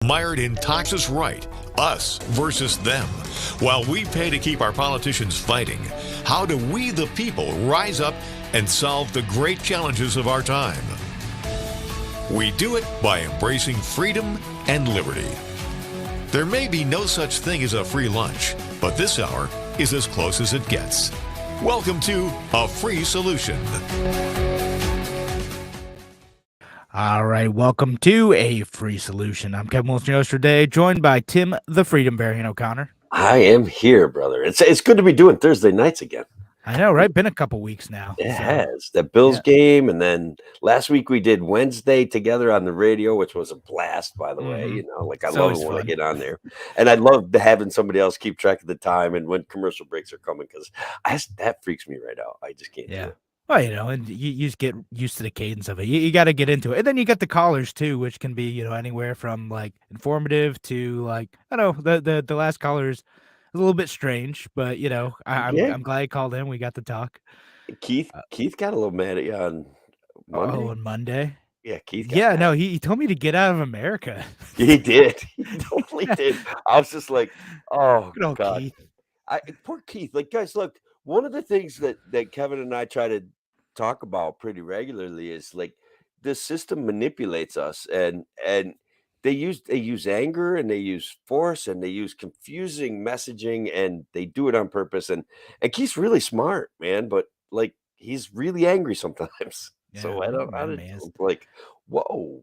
Mired in Toxis right, us versus them. While we pay to keep our politicians fighting, how do we the people rise up and solve the great challenges of our time? We do it by embracing freedom and liberty. There may be no such thing as a free lunch, but this hour is as close as it gets. Welcome to A Free Solution. All right, welcome to A Free Solution. I'm Kevin Wilson, your host today, joined by Tim the Freedom Variant O'Connor. I am here, brother. It's good to be doing Thursday nights again. I know, right? Been a couple weeks now. It has. The Bills game, and then last week we did Wednesday together on the radio, which was a blast, by the way. You know, like I love it when I get on there. And I love having somebody else keep track of the time and when commercial breaks are coming, because that freaks me right out. I just can't do it. Well, you know, and you just get used to the cadence of it. You got to get into it. And then you get the callers, too, which can be, you know, anywhere from, like, informative to, like, I don't know, the last caller is a little bit strange, but, you know, I'm glad he called in. We got to talk. Keith got a little mad at you on Monday. Oh, on Monday? Yeah, Keith got mad. No, he told me to get out of America. He did. He totally did. I was just like, oh, God. Keith. Poor Keith. Like, guys, look, one of the things that Kevin and I try to talk about pretty regularly is, like, the system manipulates us, and they use anger, and they use force, and they use confusing messaging, and they do it on purpose. And Keith's really smart, man, but, like, he's really angry sometimes. So I don't like, whoa.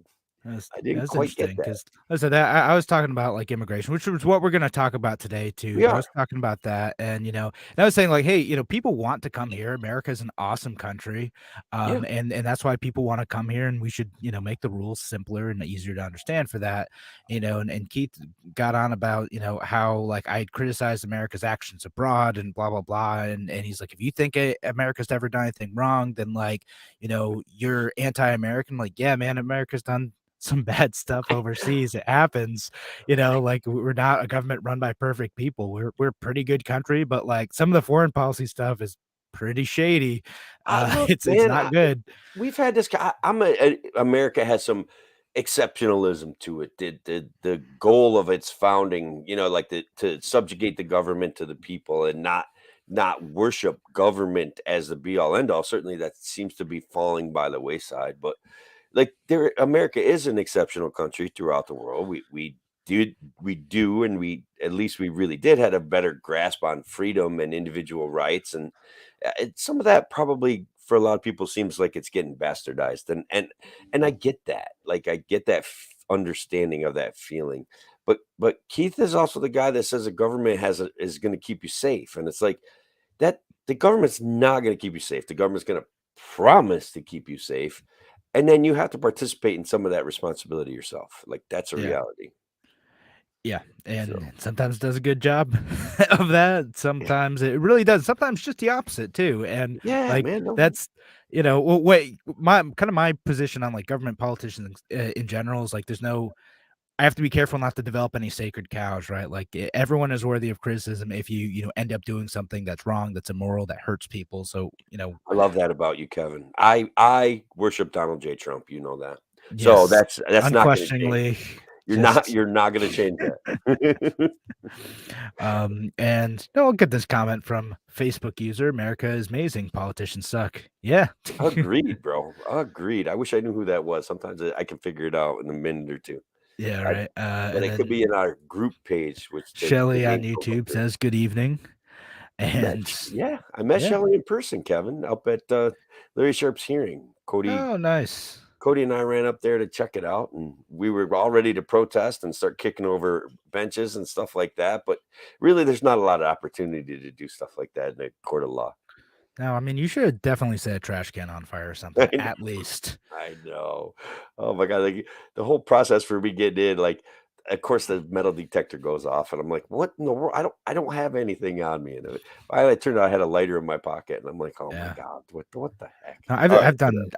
I didn't quite get that. Because I was talking about, like, immigration, which was what we're going to talk about today too. I was talking about that, and you know, and I was saying, like, hey, you know, people want to come here. America is an awesome country, and that's why people want to come here, and we should, you know, make the rules simpler and easier to understand for that, you know. And Keith got on about, you know, how, like, I had criticized America's actions abroad and blah blah blah, and he's like, if you think America's never done anything wrong, then, like, you know, you're anti-American. Like, yeah, man, America's done some bad stuff overseas. It happens, you know, like, we're not a government run by perfect people. We're a pretty good country, but, like, some of the foreign policy stuff is pretty shady. It's not good. We've had this. America has some exceptionalism to it. The goal of its founding, you know, like to subjugate the government to the people and not worship government as the be all end all. Certainly, that seems to be falling by the wayside, but. Like, America is an exceptional country throughout the world. We do, and we really did had a better grasp on freedom and individual rights, and some of that probably for a lot of people seems like it's getting bastardized, and I get that. Like, I get that understanding of that feeling, but Keith is also the guy that says the government is going to keep you safe, and it's like that the government's not going to keep you safe. The government's going to promise to keep you safe. And then you have to participate in some of that responsibility yourself. Like, that's a reality. Yeah, and sometimes does a good job of that. Sometimes it really does. Sometimes just the opposite too. And that's, you know, my position on, like, government politicians in general is, like, I have to be careful not to develop any sacred cows, right? Like, everyone is worthy of criticism if you end up doing something that's wrong, that's immoral, that hurts people. So, you know, I love that about you, Kevin. I worship Donald J. Trump. You know that. Yes, so that's unquestionably. You're not going to change that. And I'll get this comment from Facebook user: America is amazing, politicians suck. Yeah. Agreed, bro. Agreed. I wish I knew who that was. Sometimes I can figure it out in a minute or two. Yeah, right. And it could be in our group page, which Shelly on YouTube says good evening. And I met Shelly in person, Kevin, up at Larry Sharp's hearing. Cody. Oh, nice. Cody and I ran up there to check it out, and we were all ready to protest and start kicking over benches and stuff like that. But really, there's not a lot of opportunity to do stuff like that in a court of law. No, I mean, you should have definitely set a trash can on fire or something, at least. I know. Oh my God. Like, the whole process for me getting in, like, of course the metal detector goes off, and I'm like, what in the world? I don't have anything on me. And it turned out I had a lighter in my pocket, and I'm like, oh my God, what the heck? No,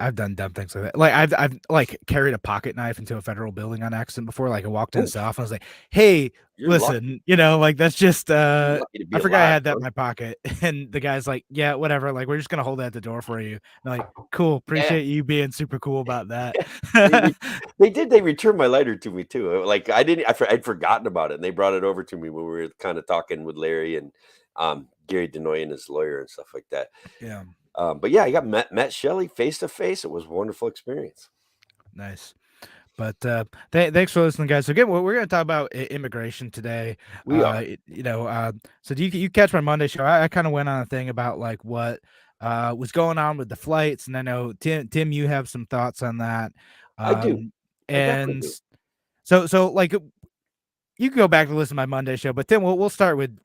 I've done dumb things like that. Like, I've like carried a pocket knife into a federal building on accident before. Like, I walked in the office, and I was like, hey, You're lucky. listen, like that's just You're lucky to be I forgot I alive, had that in bro. my pocket. And the guy's like, yeah, whatever. Like, we're just gonna hold that at the door for you. And I'm like, cool, Yeah. appreciate you being super cool about that. They re they returned my lighter to me too. Like, I'd forgotten about it, and they brought it over to me when we were kinda talking with Larry and, Gary Denoy and his lawyer and stuff like that. Yeah, But yeah, I got met Shelley face to face. It was a wonderful experience. nice. But thanks for listening, guys. So again, we're going to talk about immigration today. We are. So do you catch my Monday show? I kind of went on a thing about like what was going on with the flights, and I know Tim, you have some thoughts on that. I do. Um, I definitely and do. so like you can go back and listen to my Monday show, but Tim, we'll start with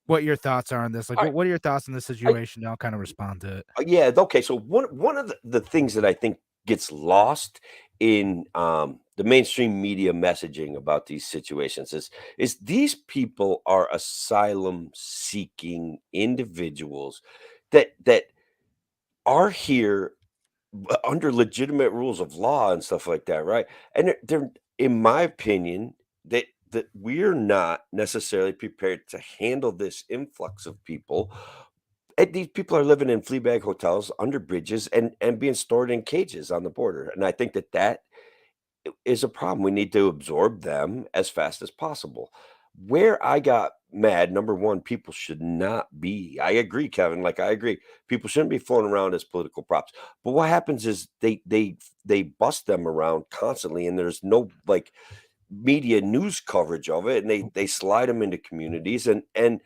what your thoughts are on this. Like, Alright. what are your thoughts on this I situation? I'll kind of respond to it. Yeah, okay, so one of the things that I think gets lost in, the mainstream media messaging about these situations is these people are asylum-seeking individuals that are here under legitimate rules of law and stuff like that, right? And they're in my opinion, that we're not necessarily prepared to handle this influx of people. And these people are living in flea bag hotels under bridges and being stored in cages on the border. And I think that is a problem. We need to absorb them as fast as possible. Where I got mad, number one, people should not be. I agree, Kevin. Like I agree, people shouldn't be flown around as political props. But what happens is they bust them around constantly, and there's no like media news coverage of it, and they slide them into communities, and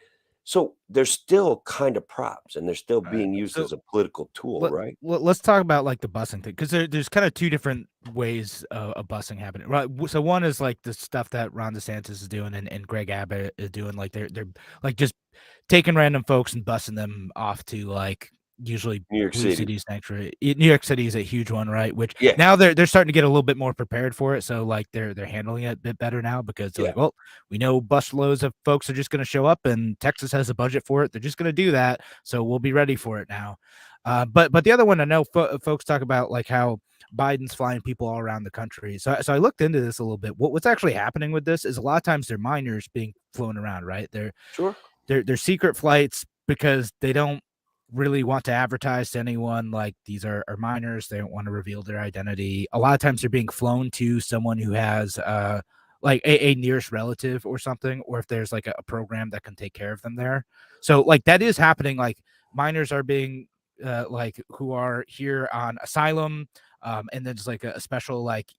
so they're still kind of props, and they're still All right. being used So as a political tool, right? let's talk about like the busing thing, because there's kind of two different ways of busing happening, right? So one is like the stuff that Ron DeSantis is doing and Greg Abbott is doing, like they're like just taking random folks and busing them off to like usually New York blue City. cities sanctuary. New York City is a huge one, right? Which Yeah, now they're starting to get a little bit more prepared for it. So like they're handling it a bit better now, because they're yeah, like, well, we know busloads of folks are just going to show up, and Texas has a budget for it. They're just going to do that, so we'll be ready for it now. But the other one, I know folks talk about like how Biden's flying people all around the country. So I looked into this a little bit. What's actually happening with this is a lot of times they're minors being flown around, right? sure. They're secret flights because they don't really want to advertise to anyone, like these are minors. They don't want to reveal their identity. A lot of times they're being flown to someone who has like a nearest relative or something, or if there's like a program that can take care of them there. So like that is happening. Like minors are being like who are here on asylum, and then just like a special like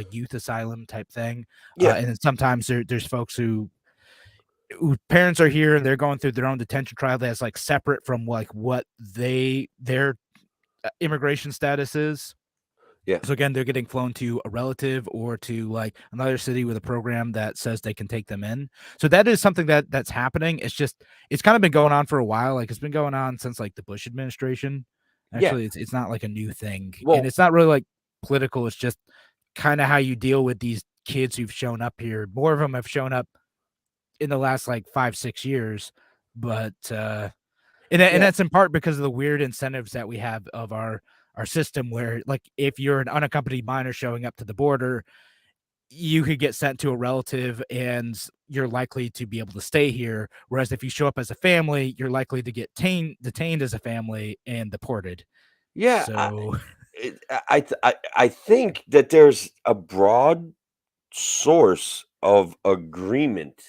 youth asylum type thing. Yeah, And then sometimes there's folks whose parents are here and they're going through their own detention trial that's like separate from like what their immigration status is. yeah, So again, they're getting flown to a relative or to like another city with a program that says they can take them in. So that is something that's happening. It's kind of been going on for a while. Like it's been going on since like the Bush administration. yeah. Actually, it's not like a new thing, and Well, it's not really like political. It's just kind of how you deal with these kids who've shown up here. More of them have shown up in the last like 5-6 years, but and yeah, that's in part because of the weird incentives that we have of our system, where like if you're an unaccompanied minor showing up to the border, you could get sent to a relative and you're likely to be able to stay here, whereas if you show up as a family, you're likely to get detained as a family and deported. yeah. So I think that there's a broad source of agreement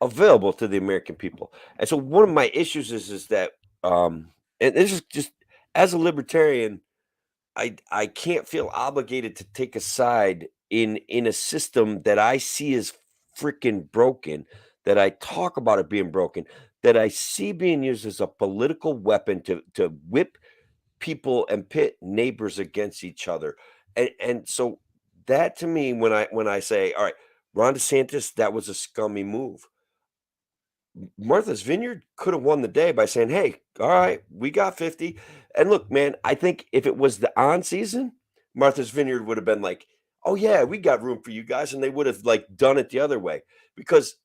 available to the American people. And so one of my issues is that and this is just as a libertarian, I can't feel obligated to take a side in a system that I see as freaking broken, that I talk about it being broken, that I see being used as a political weapon to whip people and pit neighbors against each other. And so that to me, when I say, all right, Ron DeSantis, that was a scummy move. Martha's Vineyard could have won the day by saying, "Hey, all right, we got 50." And look, man, I think if it was the on season, Martha's Vineyard would have been like, "Oh yeah, we got room for you guys," and they would have like done it the other way because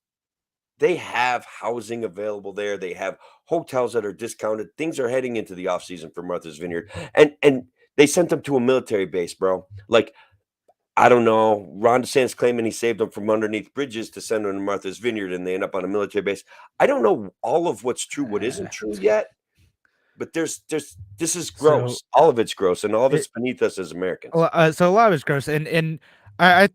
they have housing available there. They have hotels that are discounted. Things are heading into the off season for Martha's Vineyard, and they sent them to a military base, bro. Like I don't know. Ron DeSantis claiming he saved them from underneath bridges to send them to Martha's Vineyard, and they end up on a military base. I don't know all of what's true, what isn't true yet, but there's this is So gross. All of it's gross, and all of it it's beneath us as Americans. so a lot of it's gross, and I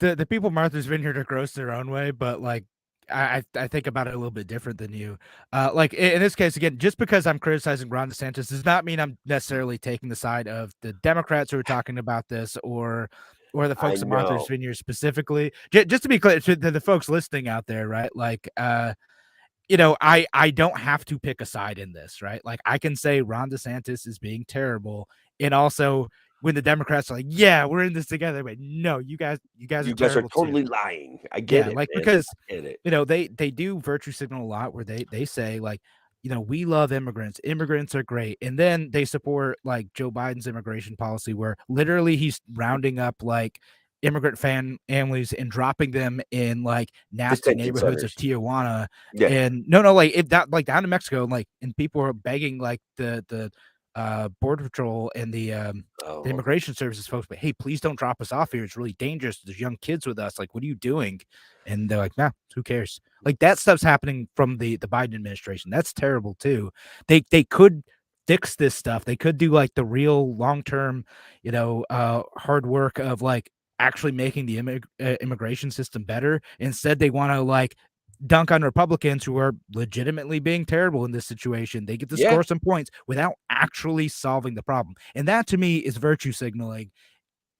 the people Martha's Vineyard are gross their own way, but like I think about it a little bit different than you. Like in this case, again, just because I'm criticizing Ron DeSantis does not mean I'm necessarily taking the side of the Democrats who are talking about this, or the I folks at Martha's know. Vineyard specifically. Just to be clear to the folks listening out there, right? Like I don't have to pick a side in this, right? Like I can say Ron DeSantis is being terrible, and also when the Democrats are like, "Yeah, we're in this together," but no, you guys are You guys are terrible too. totally lying. I get Yeah, it, like man. because I get it. they do virtue signal a lot where they say like, we love immigrants. Immigrants are great. And then they support like Joe Biden's immigration policy where literally he's rounding up like immigrant families and dropping them in like nasty Detention neighborhoods of centers. Tijuana. Yeah. And no, like if that like down to Mexico, like and people are begging like the border patrol and the Oh, immigration services folks, but hey, please don't drop us off here. It's really dangerous. There's young kids with us. Like, what are you doing? And they're like, nah, who cares? Like that stuff's happening from the Biden administration. That's terrible too. They could fix this stuff. They could do like the real long term, hard work of like actually making the immigration system better. Instead, they want to like dunk on Republicans who are legitimately being terrible in this situation. They get to yeah. score some points without actually solving the problem. And that to me is virtue signaling.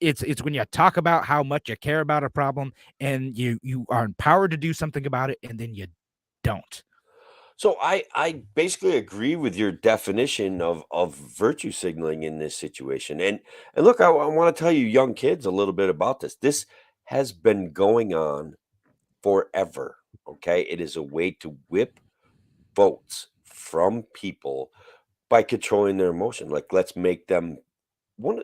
It's when you talk about how much you care about a problem and you are empowered to do something about it, and then you don't. So I basically agree with your definition of virtue signaling in this situation. And look, I want to tell you young kids a little bit about this. This has been going on forever. Okay. It is a way to whip votes from people by controlling their emotion. Like, let's make them one.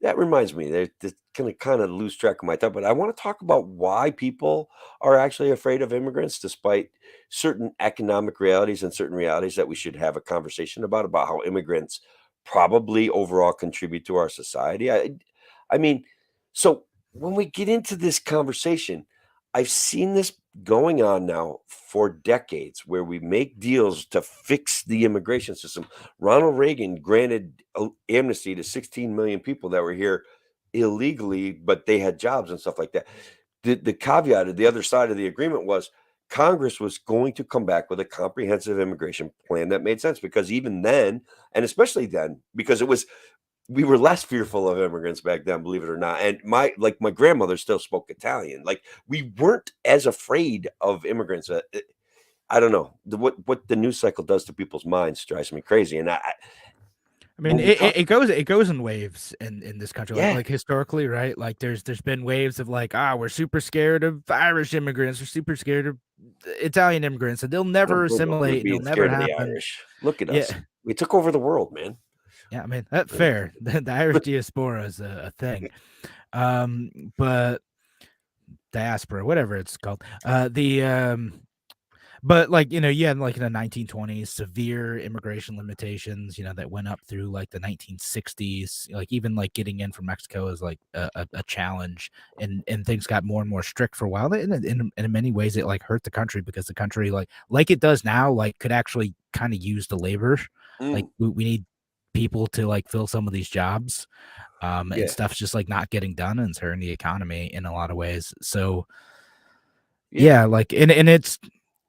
That reminds me, they're gonna kind of lose track of my thought, but I want to talk about why people are actually afraid of immigrants, despite certain economic realities and certain realities that we should have a conversation about how immigrants probably overall contribute to our society. I mean, so when we get into this conversation, I've seen this going on now for decades where we make deals to fix the immigration system. Ronald Reagan granted amnesty to 16 million people that were here illegally, but they had jobs and stuff like that. The caveat of the other side of the agreement was Congress was going to come back with a comprehensive immigration plan that made sense because even then, and especially then, because we were less fearful of immigrants back then, believe it or not. And my grandmother still spoke Italian. Like we weren't as afraid of immigrants. I don't know what the news cycle does to people's minds drives me crazy. And I mean, when we talk, it goes in waves in this country, yeah, like historically, right? Like there's been waves of like, we're super scared of Irish immigrants, we're super scared of Italian immigrants, and they'll I don't never know about we're assimilate and they'll being never scared of the happen. Irish. Look at Yeah, us. We took over the world, man. yeah. I mean, that's fair. The Irish diaspora is a thing, but diaspora, whatever it's called. But like, you had like in the 1920s, severe immigration limitations, that went up through like the 1960s. Like even like getting in from Mexico is like a challenge, and things got more and more strict for a while. And in many ways, it like hurt the country because the country like it does now, like could actually kind of use the labor. Like Mm, we need people to like fill some of these jobs, and yeah, stuff's just like not getting done and it's hurting the economy in a lot of ways. So yeah. yeah, like and it's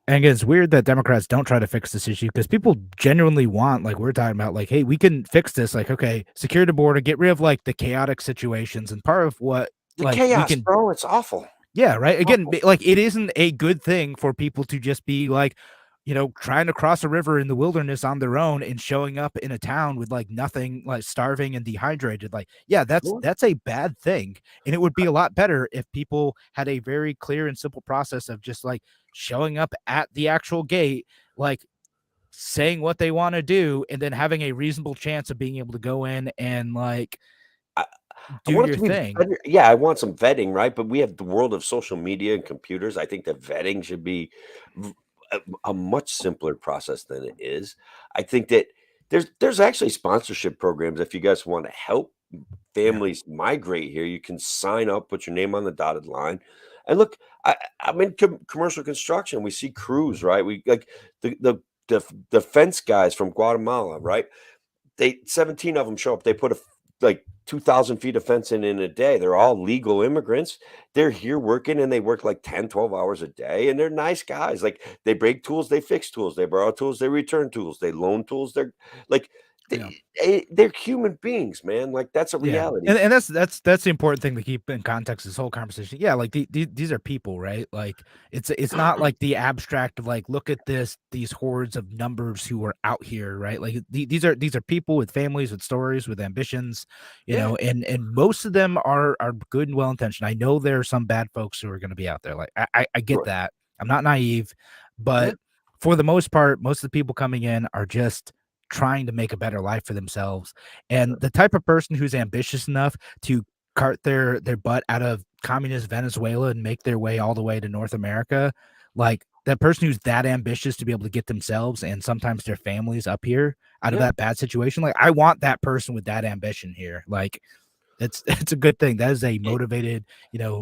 and again, it's weird that Democrats don't try to fix this issue because people genuinely want, like we're talking about, like, hey, we can fix this. Like, okay, secure the border, get rid of like the chaotic situations, and part of what The like we chaos, can, bro. It's awful. yeah, right. Again, Awful. like it isn't a good thing for people to just be like, trying to cross a river in the wilderness on their own and showing up in a town with like nothing, like starving and dehydrated. Like, yeah, Sure. that's a bad thing. And it would be a lot better if people had a very clear and simple process of just like showing up at the actual gate, like saying what they want to do, and then having a reasonable chance of being able to go in and like I, I do want it your to be thing. better. Yeah, I want some vetting, right? But we have the world of social media and computers. I think that vetting should be v- a much simpler process than it is. I think that there's actually sponsorship programs if you guys want to help families migrate here. You can sign up, put your name on the dotted line, and look. I'm in commercial construction. We see crews, right? We like the fence guys from Guatemala, right? They 17 of them show up. They put like 2,000 feet of fence in a day. They're all legal immigrants. They're here working and they work like 10, 12 hours a day. And they're nice guys. Like they break tools, they fix tools, they borrow tools, they return tools, they loan tools. They're like, Yeah. they're human beings, man. Like that's a Yeah, reality. and that's the important thing to keep in context of this whole conversation. Yeah, like these are people, right? Like it's not like the abstract of like look at these hordes of numbers who are out here, right? Like these are people with families, with stories, with ambitions, Yeah, and most of them are good and well intentioned. I know there are some bad folks who are going to be out there. Like I get sure. that. I'm not naive, Yeah, but for the most part, most of the people coming in are just trying to make a better life for themselves, and sure. the type of person who's ambitious enough to cart their butt out of communist Venezuela and make their way all the way to North America, like that person who's that ambitious to be able to get themselves and sometimes their families up here out of Yeah, that bad situation. Like I want that person with that ambition here. Like it's a good thing. That is a it- motivated,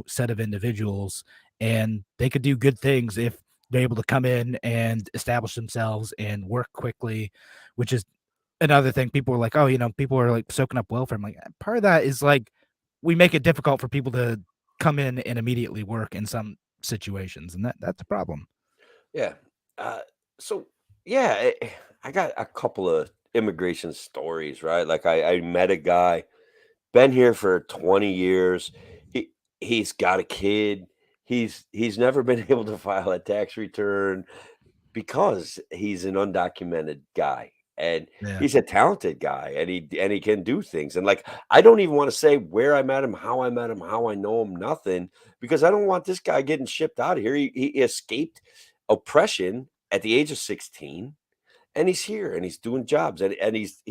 set of individuals, and they could do good things if they're able to come in and establish themselves and work quickly, which is another thing. People are like, "Oh, people are, like, soaking up welfare." I'm like, part of that is, like, we make it difficult for people to come in and immediately work in some situations, and that's a problem. yeah. Uh, so yeah, I got a couple of immigration stories, right? Like I met a guy been here for 20 years. He's got a kid. He's never been able to file a tax return because he's an undocumented guy, and Yeah. he's a talented guy, and he can do things. And like I don't even want to say where I met him, how I met him, how I know him, nothing, because I don't want this guy getting shipped out of here. He escaped oppression at the age of 16, and he's here and he's doing jobs, and he's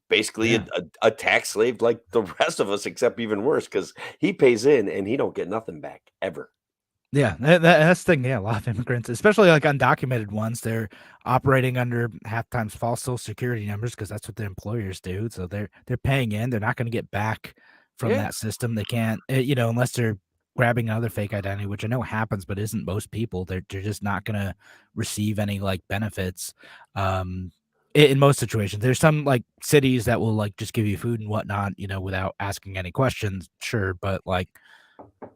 basically Yeah. a tax slave like the rest of us, except even worse because he pays in and he don't get nothing back ever. Yeah, that's the thing, yeah, a lot of immigrants, especially, like, undocumented ones, they're operating under half times false Social Security numbers because that's what the employers do, so they're paying in, they're not gonna get back from Yeah. that system, they can't, unless they're grabbing another fake identity, which I know happens, but isn't most people, they're just not gonna receive any, like, benefits, in most situations. There's some, like, cities that will, like, just give you food and whatnot, without asking any questions, sure, but, like,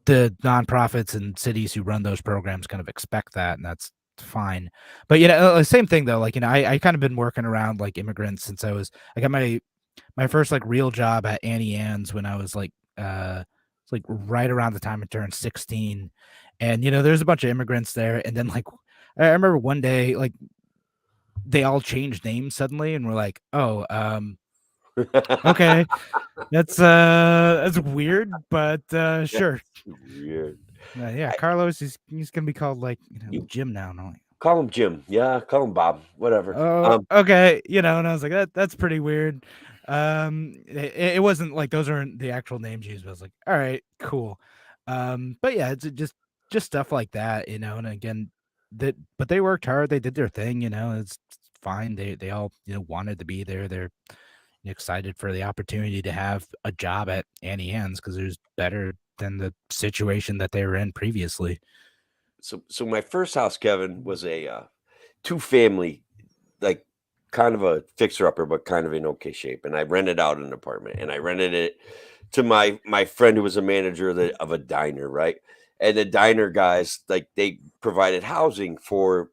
the nonprofits and cities who run those programs kind of expect that, and that's fine. But, same thing though, like, I kind of been working around, like, immigrants since I got my first, like, real job at Annie Ann's when I was, like, it's, like, right around the time I turned 16, and, there's a bunch of immigrants there, and then, like, I remember one day, like, they all changed names suddenly, and we're like, "Oh, okay, that's weird, but, sure." That's weird. Yeah, I, Carlos, he's gonna be called, like, you Jim now, and I'm like, call him Jim. Yeah, call him Bob. Whatever. "Oh, okay," and I was like, That's pretty weird." It wasn't like those aren't the actual names used, but I was like, "Alright, cool." But yeah, it's just stuff like that, and again, but they worked hard, they did their thing, it's fine, they all, wanted to be there, they're excited for the opportunity to have a job at Annie Ann's because it was better than the situation that they were in previously. So my first house, Kevin, was a two family, like kind of a fixer upper, but kind of in okay shape. And I rented out an apartment, and I rented it to my friend who was a manager of a diner, right? And the diner guys, like they provided housing for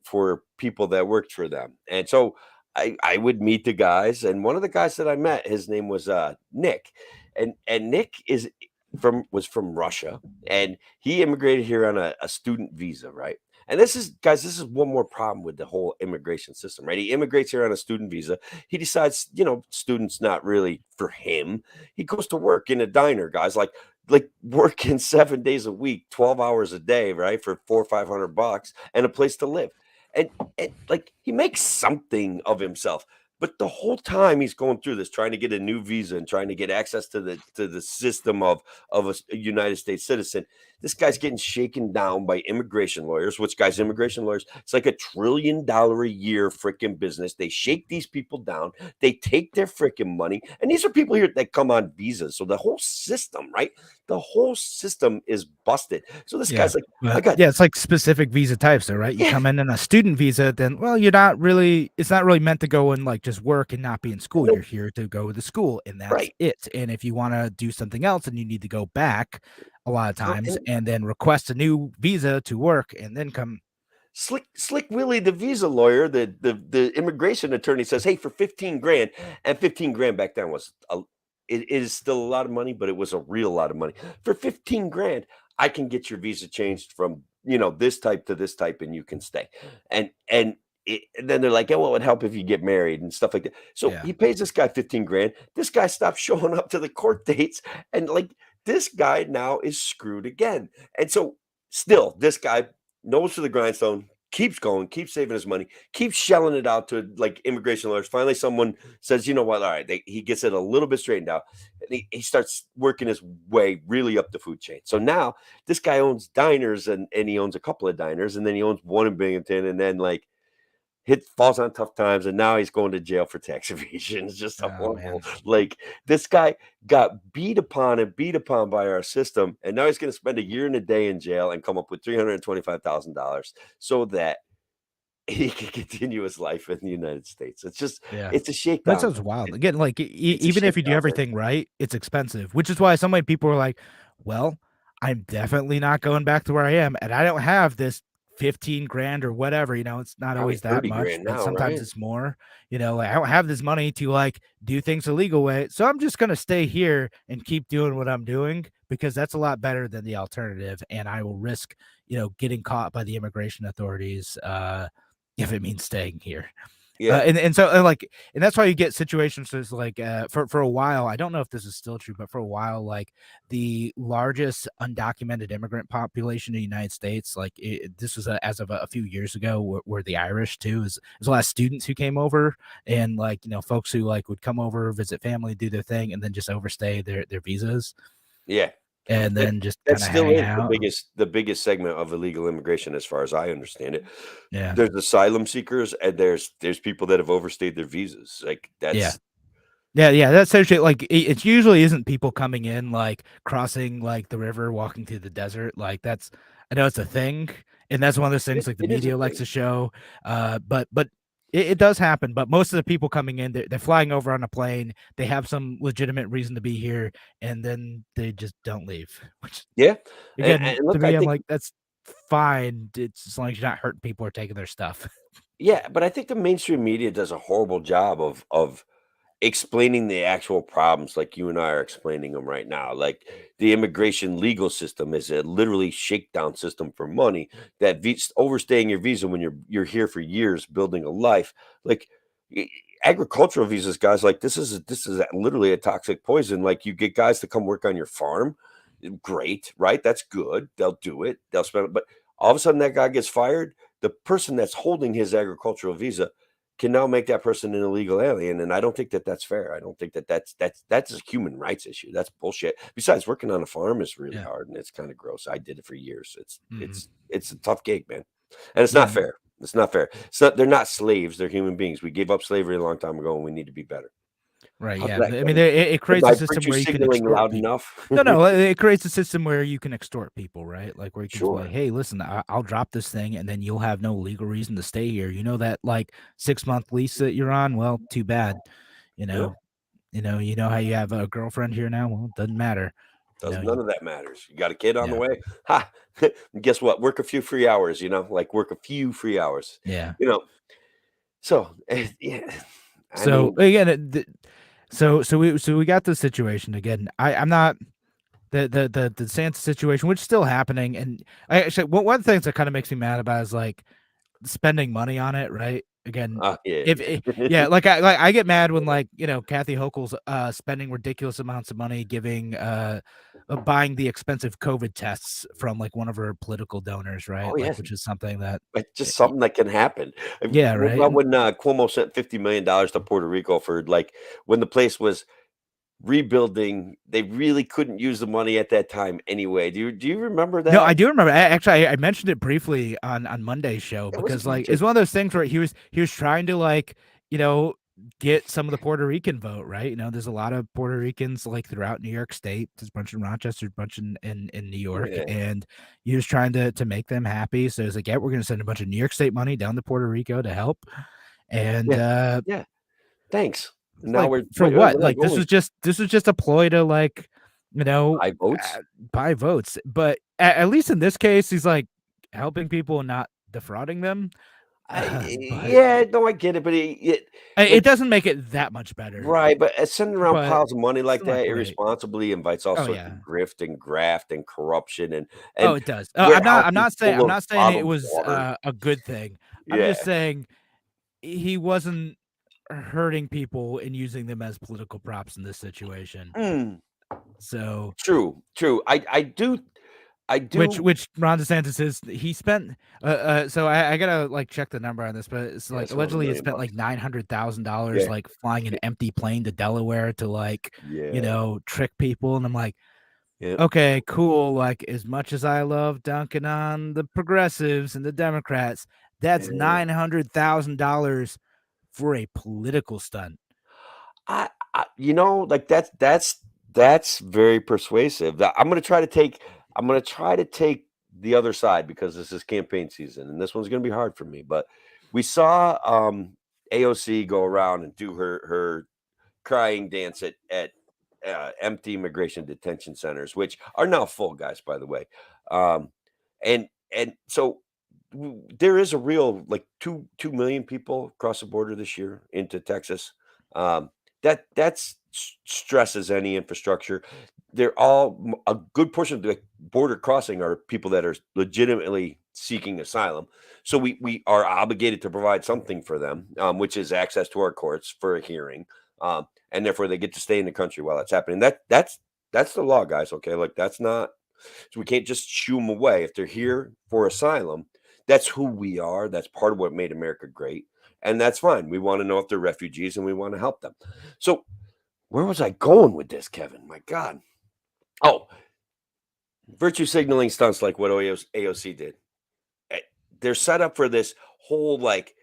people that worked for them. And so I would meet the guys, and one of the guys that I met, his name was Nick. And Nick was from Russia, and he immigrated here on a student visa, right? And this is one more problem with the whole immigration system, right? He immigrates here on a student visa. He decides, students not really for him. He goes to work in a diner, guys, like working 7 days a week, 12 hours a day, right? For 400 or 500 bucks and a place to live. And like he makes something of himself. But the whole time he's going through this, trying to get a new visa and trying to get access to the system of a United States citizen, this guy's getting shaken down by immigration lawyers. Which, guys, immigration lawyers, it's like $1 trillion a year freaking business. They shake these people down. They take their freaking money, and these are people here that come on visas. So the whole system, right? The whole system is busted. So this guy's like, I got it's like specific visa types, though, right? You come in a student visa, then it's not really meant to go and like just work and not be in school. You're here to go to school, and that's right. it. And if you want to do something else, and you need to go back a lot of So, times, and then request a new visa to work, and then come. Slick Willie, the visa lawyer, the immigration attorney says, "Hey, for 15 grand," and 15 grand back then was it is still a lot of money, but it was a real lot of money. For 15 grand, I can get your visa changed from this type to this type, and you can stay. And then they're like, "Yeah, well, it would help if you get married and stuff like that." So he pays this guy 15 grand. This guy stops showing up to the court dates, and like this guy now is screwed again. And so still, this guy nose to the grindstone, keeps going, keeps saving his money, keeps shelling it out to like immigration lawyers. Finally, someone says, "You know what? All right," he gets it a little bit straightened out, and he starts working his way really up the food chain. So now this guy owns diners, and he owns a couple of diners, and then he owns one in Binghamton, and then like falls on tough times, and now he's going to jail for tax evasion. It's just a horrible. Like this guy got beat upon by our system, and now he's going to spend a year and a day in jail and come up with $325,000 so that he can continue his life in the United States. It's just, it's a shakedown. That sounds wild. Again, like even if you do everything right, it's expensive, which is why so many people are like, "Well, I'm definitely not going back to where I am, and I don't have this 15 grand or whatever." It's not Probably always that 30 much, grand but now, sometimes right? it's more. Like I don't have this money to like do things the legal way, so I'm just gonna stay here and keep doing what I'm doing because that's a lot better than the alternative, and I will risk getting caught by the immigration authorities if it means staying here. Yeah. And that's why you get situations as like for a while. I don't know if this is still true, but for a while, like the largest undocumented immigrant population in the United States, like this was as of a few years ago, were the Irish too. There's a lot of students who came over, and like folks who like would come over, visit family, do their thing, and then just overstay their visas. Yeah. And then just that kind of still hang is out. the biggest segment of illegal immigration, as far as I understand it. Yeah. There's asylum seekers, and there's people that have overstayed their visas. Like that's Yeah, that's essentially like it usually isn't people coming in like crossing like the river, walking through the desert. Like I know it's a thing, and that's one of those things like the media likes to show. But it does happen. But most of the people coming in, they're flying over on a plane. They have some legitimate reason to be here, and then they just don't leave. Which again, and look, to me, I I'm think like that's fine. It's as long as you're not hurting people or taking their stuff. but I think the mainstream media does a horrible job of explaining the actual problems like you and I are explaining them right now. Like the immigration legal system is a literally shakedown system for money that overstaying your visa when you're here for years building a life. Like agricultural visas, guys, like this is literally a toxic poison. Like you get guys to come work on your farm. Great, right? That's good. They'll do it. They'll spend it. But all of a sudden that guy gets fired. The person that's holding his agricultural visa can now make that person an illegal alien, and I don't think that that's fair. I don't think that that's a human rights issue. That's bullshit. Besides, working on a farm is really hard, and it's kind of gross. I did it for years. It's a tough gig, man, and it's not fair. It's not fair. They're not slaves. They're human beings. We gave up slavery a long time ago, and we need to be better. Right. How's Yeah. that I mean, going? it creates My a system virtue where you can signaling extort loud people. enough? No, it creates a system where you can extort people, right? Like where you can be Sure. like, "Hey, listen, I'll drop this thing, and then you'll have no legal reason to stay here. You know that like 6-month lease that you're on? Well, too bad. You know, you know how you have a girlfriend here now? Well, it doesn't matter. None of that matters. You got a kid on the way? Ha! Guess what? Work a few free hours, like work a few free hours. Yeah. So, yeah. So again, so we got this situation again. I'm not the DeSantis situation, which is still happening, and I actually one of the things that kind of makes me mad about is like spending money on it, right? again, Yeah. yeah, like I get mad when like Kathy Hochul's spending ridiculous amounts of money buying the expensive COVID tests from like one of her political donors, right? Oh, Like, yes. which is something that, It's just something that can happen. yeah, What right. about when Cuomo sent $50 million to Puerto Rico for like when the place was rebuilding? They really couldn't use the money at that time anyway. Do you remember No, I that? do remember. Actually, I mentioned it briefly on Monday's show It was because like it's just one of those things where he was trying to like get some of the Puerto Rican vote, right? There's a lot of Puerto Ricans like throughout New York State. There's a bunch in Rochester, a bunch in New York, yeah, and he was trying to make them happy. So he's like, yeah, we're gonna send a bunch of New York State money down to Puerto Rico to help, and yeah, yeah. Thanks. it's Now like we're for we're what? like Like only this was just a ploy to like you know 5 votes. buy votes. But at least in this case, he's like helping people and not defrauding them. But Yeah, no, I get it, but it like doesn't make it that much better. right, but sending around But piles of money like still not that great. irresponsibly invites all Oh sorts of yeah. grift and graft and corruption Oh, and it does. warehouses I'm full of not saying it bottled was water. a good thing. I'm just Yeah. saying he wasn't hurting people and using them as political props in this situation. Mm, So true, true. I do which Ron DeSantis is he spent so I gotta like check the number on this, but it's yeah, like it's over allegedly he $1,000,000. spent like $900,000 Yeah, like flying an empty plane to Delaware to like yeah, trick people, and I'm like, yeah, okay, cool. Like, as much as I love dunking on the progressives and the Democrats, that's yeah. $900,000 for a political stunt. Like that's very persuasive. I'm gonna try to take the other side because this is campaign season and this one's gonna be hard for me. But we saw AOC go around and do her crying dance at empty immigration detention centers, which are now full, guys, by the way. Um, and so there is a real like 2 million people cross the border this year into Texas. Um, that stresses any infrastructure. They're all a good portion of the border crossing are people that are legitimately seeking asylum. So we are obligated to provide something for them, which is access to our courts for a hearing. And therefore they get to stay in the country while that's happening. That's the law, guys. Okay, like that's not so we can't just shoo them away if they're here for asylum. That's who we are. That's part of what made America great, and that's fine. We want to know if they're refugees and we want to help them. So where was I going with this, Kevin? My God. Oh, virtue signaling stunts like what AOC did. Eh, They're set up for this whole like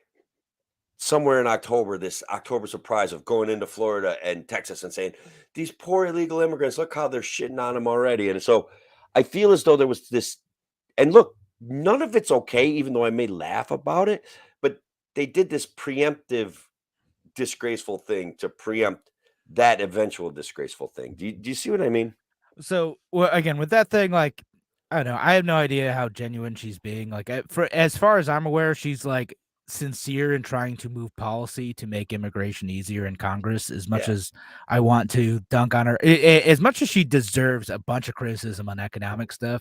somewhere in October, this October surprise of going into Florida and Texas and saying, these poor illegal immigrants, look how they're shitting on them already. And so I feel as though there was this, and look, none of it's okay, even though I may laugh about it, but they did this preemptive, disgraceful thing to preempt that eventual disgraceful thing. Do you see what I mean? So, well, again, with that thing, like, I don't know. I have no idea how genuine she's being. Like, for as far as I'm aware, she's like sincere in trying to move policy to make immigration easier in Congress. As much Yeah, as I want to dunk on her, as much as she deserves a bunch of criticism on economic stuff,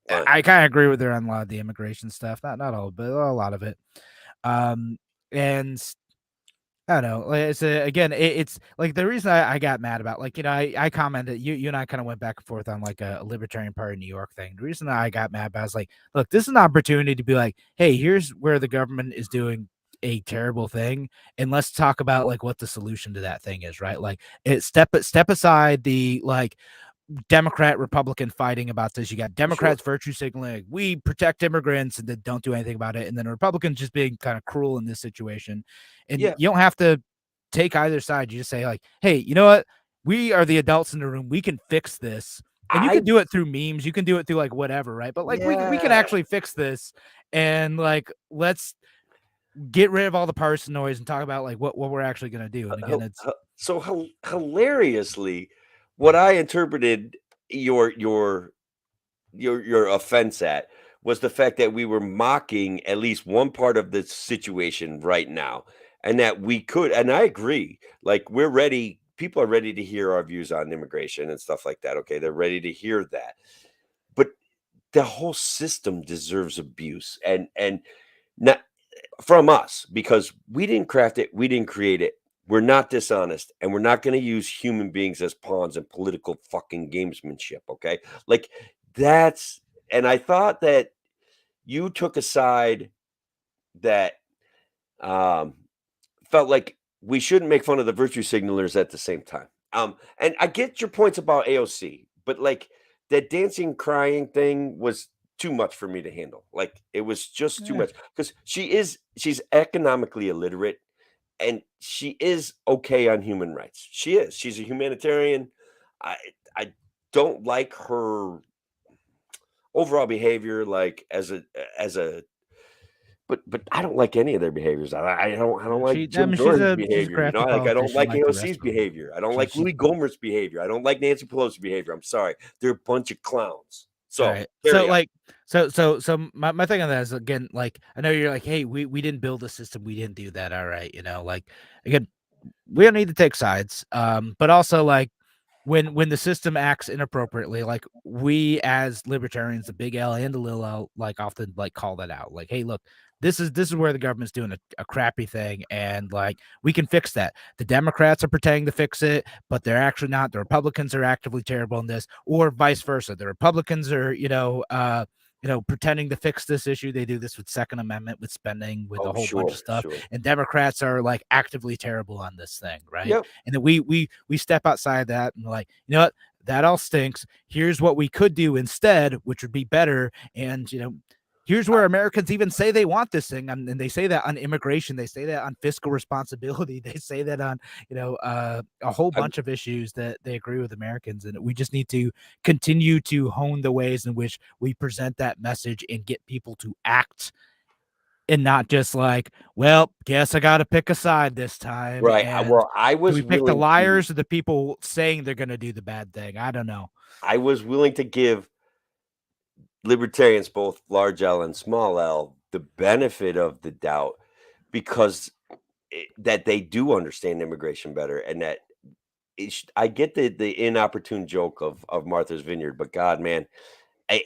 fine. I kind of agree with her on a lot of the immigration stuff. Not all, but a lot of it. And I don't know. Like, again, it's like the reason I got mad about, like, I commented, you and I kind of went back and forth on like a Libertarian Party New York thing. The reason I got mad about is like, look, this is an opportunity to be like, hey, here's where the government is doing a terrible thing, and let's talk about like what the solution to that thing is, right? Like, step aside the like Democrat Republican fighting about this. You got Sure. Democrats virtue signaling, we protect immigrants, and then don't do anything about it. And then Republicans just being kind of cruel in this situation. And Yeah. you don't have to take either side. You just say, like, hey, you know what? We are the adults in the room. We can fix this. And you I can do it through memes. You can do it through like whatever, right? But like we can yeah. actually fix this, and like let's get rid of all the partisan noise and talk about like what we're actually gonna do. And again, it's So hilariously, what I interpreted your offense at was the fact that we were mocking at least one part of the situation right now, and that we could. And I agree. Like we're ready. People are ready to hear our views on immigration and stuff like that. Okay, they're ready to hear that. But the whole system deserves abuse, and not. from us, because we didn't craft it, we didn't create it. We're not dishonest, and we're not going to use human beings as pawns in political fucking gamesmanship. Okay, like that's. And I thought that you took a side that um, felt like we shouldn't make fun of the virtue signalers at the same time. And I get your points about AOC, but like that dancing, crying thing was too much for me to handle. Like it was just too Yeah. much because she's economically illiterate and she is okay on human rights. She is. She's a humanitarian. I I don't like her overall behavior, like as a but I don't like any of their behaviors. I don't like I Jim mean, Jordan's she's a behavior. crafty Like I don't politician like like the rest AOC's of them. behavior. I don't like She Louis Gohmert's behavior. I don't like Nancy Pelosi's behavior. I'm sorry, they're a bunch of clowns. all So right. So carry on. like so my thing on that is, again, like, I know you're like, hey, we didn't build a system, we didn't do that. All right, like, again, we don't need to take sides. But also, like, when the system acts inappropriately, like, we as libertarians, the big L and the little L, like, often like call that out. Like, hey, look, this is where the government's doing a crappy thing, and like, we can fix that. The Democrats are pretending to fix it, but they're actually not. The Republicans are actively terrible in this, or vice versa. The Republicans are, pretending to fix this issue. They do this with Second Amendment, with spending, with a Oh, whole bunch of sure, stuff. sure. And Democrats are like actively terrible on this thing, right? Yep. And then we step outside that and like, you know what? That all stinks. Here's what we could do instead, which would be better. And here's where Americans even say they want this thing, and they say that on immigration, they say that on fiscal responsibility, they say that on a whole I'm bunch of issues that they agree with Americans, and we just need to continue to hone the ways in which we present that message and get people to act, and not just like, well, guess I got to pick a side this time. right. And Well, I do was we pick the willing to. liars or the people saying they're going to do the bad thing? I don't know. I was willing to give libertarians, both large L and small L, the benefit of the doubt because that they do understand immigration better, and that I get the inopportune joke of Martha's Vineyard, but God, man, I,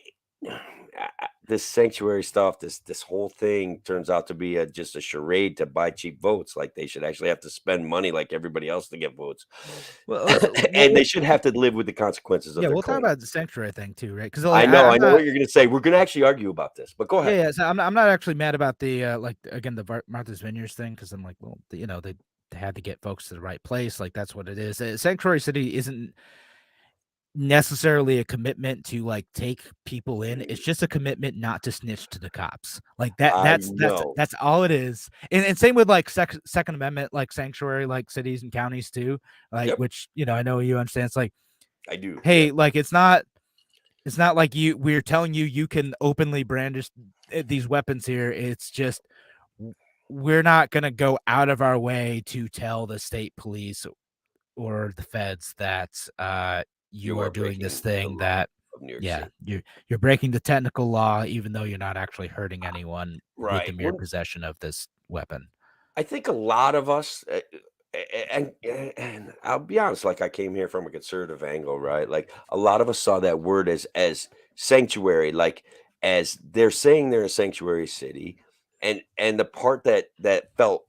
this sanctuary stuff, this whole thing turns out to be just a charade to buy cheap votes. Like they should actually have to spend money like everybody else to get votes, and they should have to live with the consequences of Yeah, their we'll talk claims. about the sanctuary thing too, right? Because I like, know, I'm I know not. what you're going to say. We're going to actually argue about this, but go ahead. Yeah. So I'm not actually mad about the like, again, the Martha's Vineyards thing, because I'm like, well, they had to get folks to the right place. Like, that's what it is. Sanctuary City isn't necessarily a commitment to like take people in. It's just a commitment not to snitch to the cops. Like that. I know. That's all it is. And same with like Second Amendment, like sanctuary, like cities and counties too. Like, Yep, which I know you understand. It's like, I do. hey, Yep. like, it's not like we're telling you can openly brandish these weapons here. It's just, we're not going to go out of our way to tell the state police or the feds that you You are are doing breaking this the thing law that, of New York yeah, City. you're breaking the technical law, even though you're not actually hurting anyone with the Right. mere possession of this weapon. I think a lot of us, and I'll be honest, like I came here from a conservative angle, right? Like a lot of us saw that word as sanctuary, like as they're saying they're a sanctuary city, and the part that felt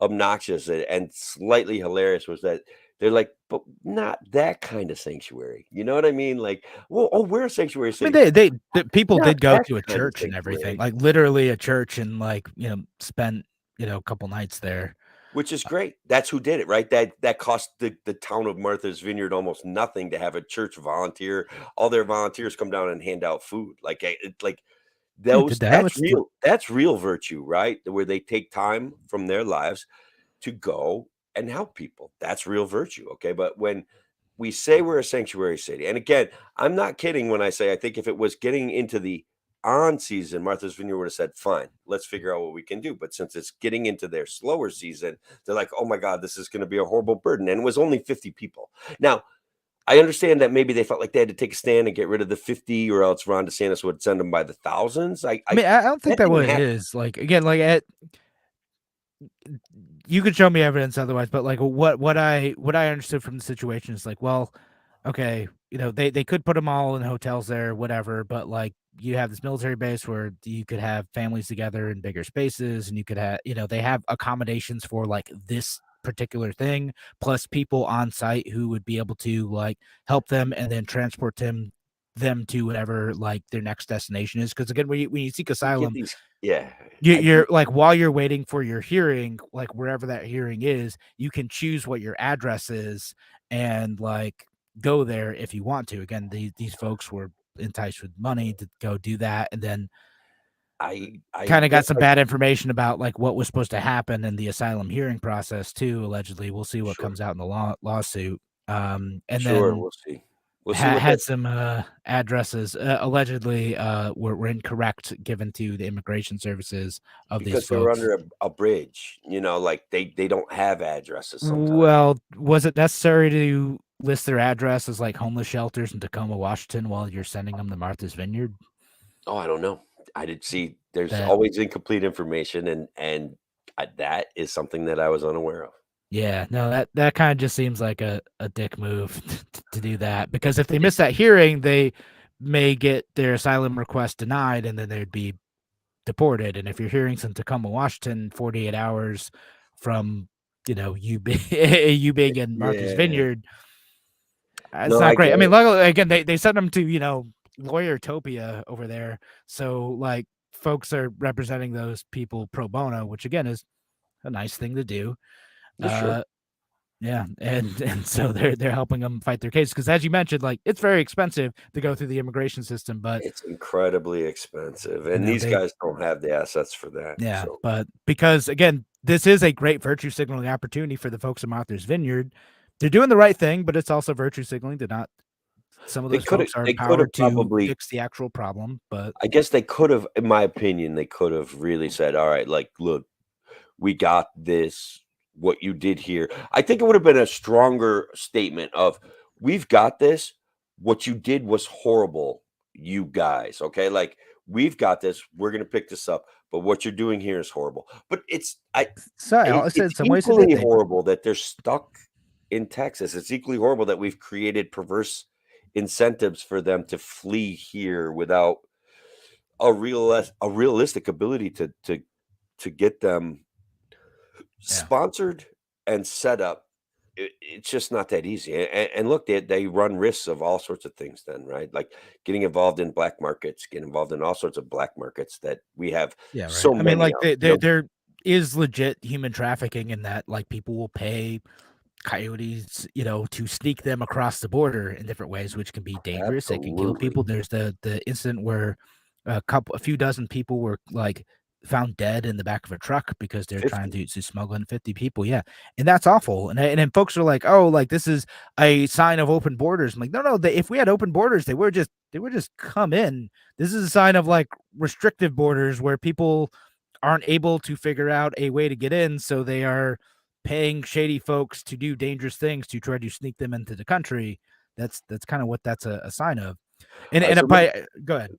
obnoxious and slightly hilarious was that they're like, but not that kind of sanctuary. You know what I mean? Like, well, oh, we're a sanctuary I mean, city, the people not did go that to a kind of church and everything, sanctuary. like literally a church, and like, spent a couple nights there. Which is great. That's who did it, right? That cost the town of Martha's Vineyard almost nothing to have a church volunteer. All their volunteers come down and hand out food. Like like Yeah, did that. that's real. That's real virtue, right? Where they take time from their lives to go and help people. That's real virtue. Okay. But when we say we're a sanctuary city, and again, I'm not kidding when I say I think if it was getting into the on season, Martha's Vineyard would have said, fine, let's figure out what we can do. But since it's getting into their slower season, they're like, oh my God, this is going to be a horrible burden. And it was only 50 people. Now, I understand that maybe they felt like they had to take a stand and get rid of the 50, or else Ron DeSantis would send them by the thousands. I mean, I don't think that that what didn't it happen. is. Like, again, like, you could show me evidence otherwise, but like, what I understood from the situation is like, well, okay, they could put them all in hotels there, whatever, but like, you have this military base where you could have families together in bigger spaces, and you could have, they have accommodations for like this particular thing, plus people on site who would be able to like help them and then transport them to whatever like their next destination is. Because again, when you seek You get asylum, these, yeah. you're like, while you're waiting for your hearing, like wherever that hearing is, you can choose what your address is and like go there if you want to. Again, these folks were enticed with money to go do that, and then I kind of got guess some bad information about like what was supposed to happen in the asylum hearing process too. Allegedly, we'll see what sure, comes out in the lawsuit. And sure. then We'll see. We'll see what that had some addresses allegedly were incorrect given to the immigration services of these because they were folks. under a bridge. Like they don't have addresses sometimes. Well, was it necessary to list their address as like homeless shelters in Tacoma, Washington, while you're sending them to Martha's Vineyard? Oh, I don't know. I did see. There's That always incomplete information, and that is something that I was unaware of. Yeah, no, that kind of just seems like a dick move to do that, because if they It, miss that hearing, they may get their asylum request denied, and then they'd be deported. And if your hearing's in Tacoma, Washington, 48 hours from you you being in Martha's yeah. Vineyard, it's No, not I great. get I mean, it. luckily, again, they sent them to Lawyertopia over there, so like folks are representing those people pro bono, which again is a nice thing to do. For sure. Uh, Yeah, and so they're helping them fight their case, because as you mentioned, like it's very expensive to go through the immigration system, but It's incredibly expensive, and these they guys don't have the assets for that. yeah, So but because again, this is a great virtue signaling opportunity for the folks in Martha's Vineyard. They're doing the right thing, but it's also virtue signaling to not. Some of those folks are they could have empowered to probably. fix the actual problem, but I guess they could have, in my opinion, they could have really said, "All right, like, look, we got this. What you did here." I think it would have been a stronger statement of, "We've got this. What you did was horrible, you guys." Okay, like we've got this. We're gonna pick this up, but what you're doing here is horrible. But so I said in it's some ways it did. equally horrible that they're stuck in Texas. It's equally horrible that we've created perverse incentives for them to flee here without a realistic ability to get them Yeah, sponsored and set up. It's just not that easy. And look, they run risks of all sorts of things then, right? Like getting involved in black markets, getting involved in all sorts of black markets that we have yeah, right. so I mean, many like of. there is legit human trafficking in that, like people will pay coyotes, to sneak them across the border in different ways, which can be dangerous. They can kill Absolutely. people. There's the incident where a few dozen people were like found dead in the back of a truck because they're trying 50. to smuggle in 50 people. Yeah, and that's awful. And then folks are like, oh, like this is a sign of open borders. I'm like, no, if we had open borders, they would just come in. This is a sign of like restrictive borders where people aren't able to figure out a way to get in, so they are paying shady folks to do dangerous things to try to sneak them into the country. That's kind of what that's a sign of. And All right, and so by go ahead.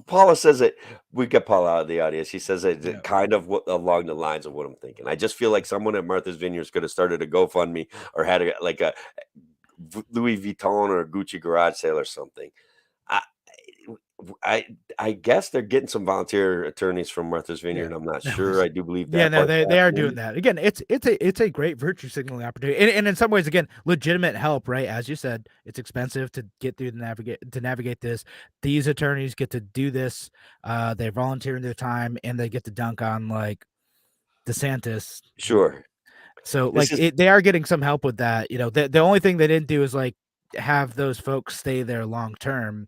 Paula says it. We get Paula out of the audience. She says Yeah. it kind of along the lines of what I'm thinking. I just feel like someone at Martha's Vineyards could have started a GoFundMe or had a Louis Vuitton or Gucci garage sale or something. I, I I guess they're getting some volunteer attorneys from Martha's Yeah. Vineyard. I'm not No, sure. I do believe yeah, that no, part's they are doing happening. that. Again, it's a great virtue signaling opportunity. And in some ways, again, legitimate help, right? As you said, it's expensive to get through to navigate this. These attorneys get to do this. They're volunteering their time, and they get to dunk on like DeSantis. Sure. So This like is they are getting some help with that. The only thing they didn't do is like have those folks stay there long term,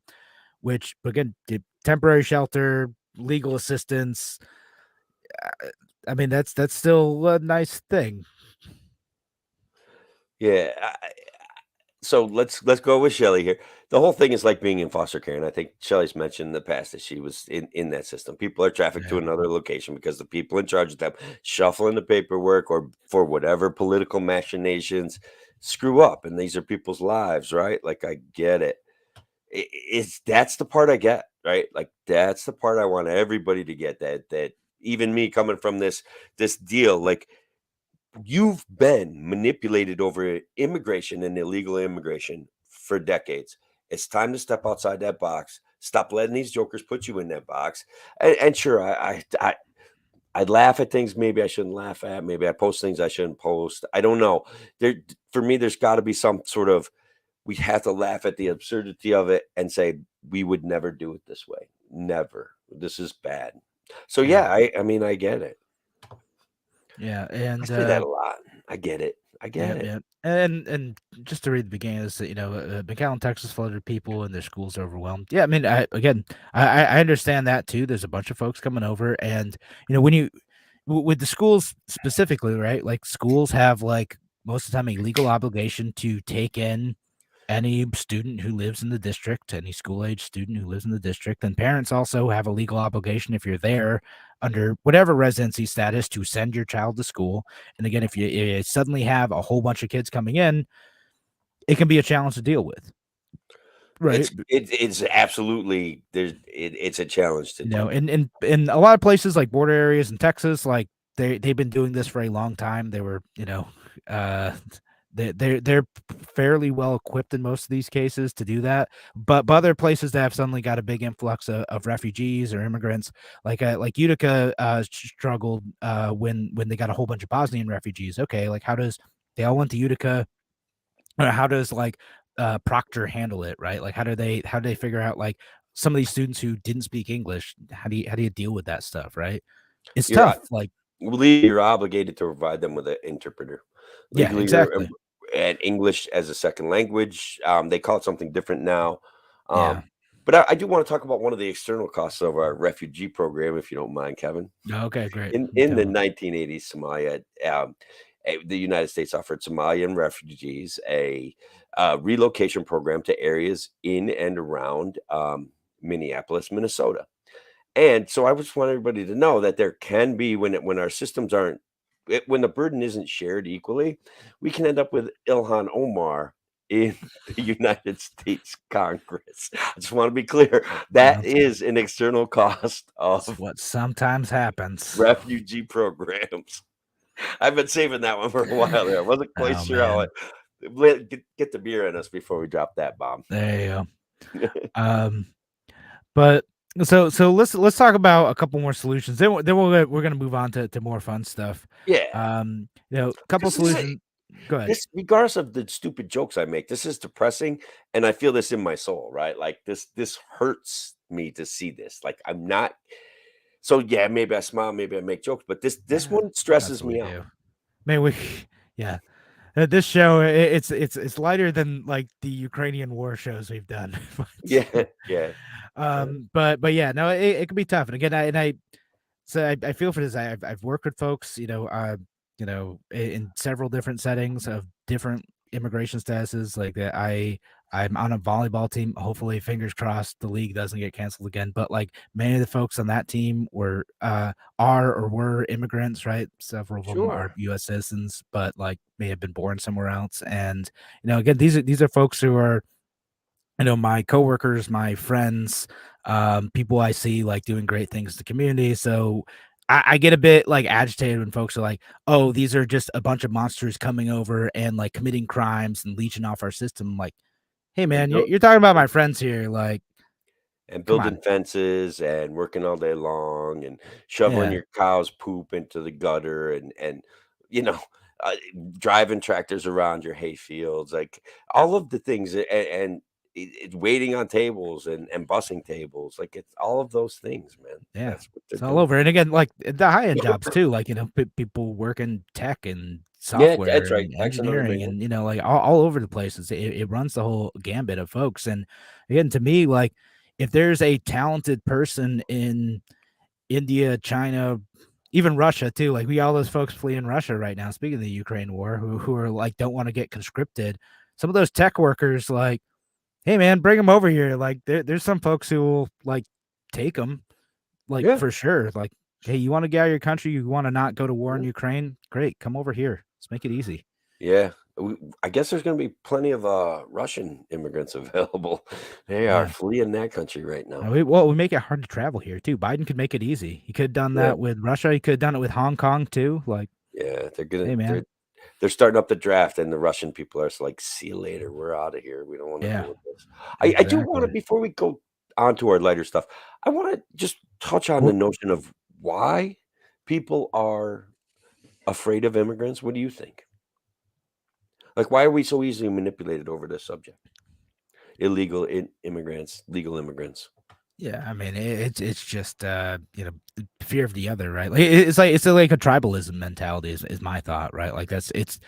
which again, temporary shelter, legal assistance. I mean, that's still a nice thing. yeah. So let's go with Shelly here. The whole thing is like being in foster care, and I think Shelly's mentioned in the past that she was in that system. People are trafficked to Yeah. another location because the people in charge of them shuffling the paperwork or for whatever political machinations screw up, and these are people's lives, right? Like I get it. It's that's the part I get, right? Like that's the part I want everybody to get. That even me coming from this deal, like you've been manipulated over immigration and illegal immigration for decades. It's time to step outside that box, Stop letting these jokers put you in that box. And sure, I laugh at things maybe I shouldn't laugh at. Maybe I post things I shouldn't post. I don't know. There, for me, there's got to be some sort of, we have to laugh at the absurdity of it and say we would never do it this way. Never. This is bad. So yeah, I mean I get it. Yeah, I and say that a lot. I get it. I get it. yeah, and just to read the beginning of this, McAllen, Texas, flooded with people and their schools are overwhelmed. Yeah, I mean, I understand that too. There's a bunch of folks coming over, and when you with the schools specifically, right? Like schools have like most of the time a legal obligation to take in any student who lives in the district, any school age student who lives in the district, and parents also have a legal obligation if you're there under whatever residency status to send your child to school. And again, if you suddenly have a whole bunch of kids coming in, it can be a challenge to deal with, right? It's absolutely it's a challenge to deal with. In a lot of places like border areas in Texas, like they've been doing this for a long time. They were, uh, they're fairly well equipped in most of these cases to do that. But other places that have suddenly got a big influx of refugees or immigrants, like Utica, struggled when they got a whole bunch of Bosnian refugees. Okay, like they all went to Utica? How does Proctor handle it, right? Like how do they figure out like some of these students who didn't speak English? How do you deal with that stuff, right? It's You're tough. Like legally you're obligated to provide them with an interpreter. yeah, Legally, exactly. and English as a second language. They call it something different now. Yeah. But I do want to talk about one of the external costs of our refugee program, if you don't mind, Kevin. Okay, great. In the 1980s, Somalia, the United States offered Somalian refugees a relocation program to areas in and around Minneapolis, Minnesota. And so I just want everybody to know that there can be when our systems aren't when the burden isn't shared equally, we can end up with Ilhan Omar in the United States Congress. I just want to be clear. That is an external cost of what sometimes happens. Refugee programs. I've been saving that one for a while there. I wasn't quite sure how it get the beer in us before we drop that bomb. There you go. But so let's talk about a couple more solutions. Then we're gonna move on to more fun stuff. Yeah. Couple solutions. Go ahead. This, regardless of the stupid jokes I make, this is depressing, and I feel this in my soul, right? Like this hurts me to see this. Like I'm not. So yeah, maybe I smile, maybe I make jokes, but this one stresses me out. Man, yeah. This show it's lighter than like the Ukrainian war shows we've done. Yeah. But yeah, no, it can be tough. And again, I feel for this. I've worked with folks, in several different settings of different immigration statuses. Like that, I'm on a volleyball team. Hopefully, fingers crossed, the league doesn't get canceled again. But like many of the folks on that team were are or were immigrants, right? Several of them are U.S. citizens, but like may have been born somewhere else. And again, these are folks who are my coworkers, my friends, people I see like doing great things to the community. So I get a bit like agitated when folks are like, "Oh, these are just a bunch of monsters coming over and like committing crimes and leeching off our system." I'm like, hey man, you're talking about my friends here, like, and building fences and working all day long and shoveling your cow's poop into the gutter and driving tractors around your hay fields, like all of the things and it's waiting on tables and bussing tables, like it's all of those things, man. Yeah, That's what it's they're all doing. over. And again, like the high end jobs too, like people work in tech and Yeah, software that's right. and That's another big engineering, one. and like all over the places. It runs the whole gambit of folks. And again, to me, like if there's a talented person in India, China, even Russia too, like we all those folks fleeing Russia right now. Speaking of the Ukraine war, who are like don't want to get conscripted. Some of those tech workers, like, hey man, bring them over here. Like there's some folks who will like take them, like for sure. Like, hey, you want to get out of your country? You want to not go to war in Ukraine? Great, come over here. Let's make it easy. Yeah. I guess there's going to be plenty of Russian immigrants available. They are fleeing that country right now. We make it hard to travel here too. Biden could make it easy. He could have done that with Russia. He could have done it with Hong Kong too. Like, yeah, hey man, they're starting up the draft, and the Russian people are like, "See you later. We're out of here. We don't want to deal with this." I do want to, before we go on to our lighter stuff. I want to just touch on the notion of why people are afraid of immigrants. What do you think? Like, why are we so easily manipulated over this subject? Illegal immigrants, legal immigrants. Yeah, I mean, it's just fear of the other, right? Like it's like a tribalism mentality is my thought, right? Like it's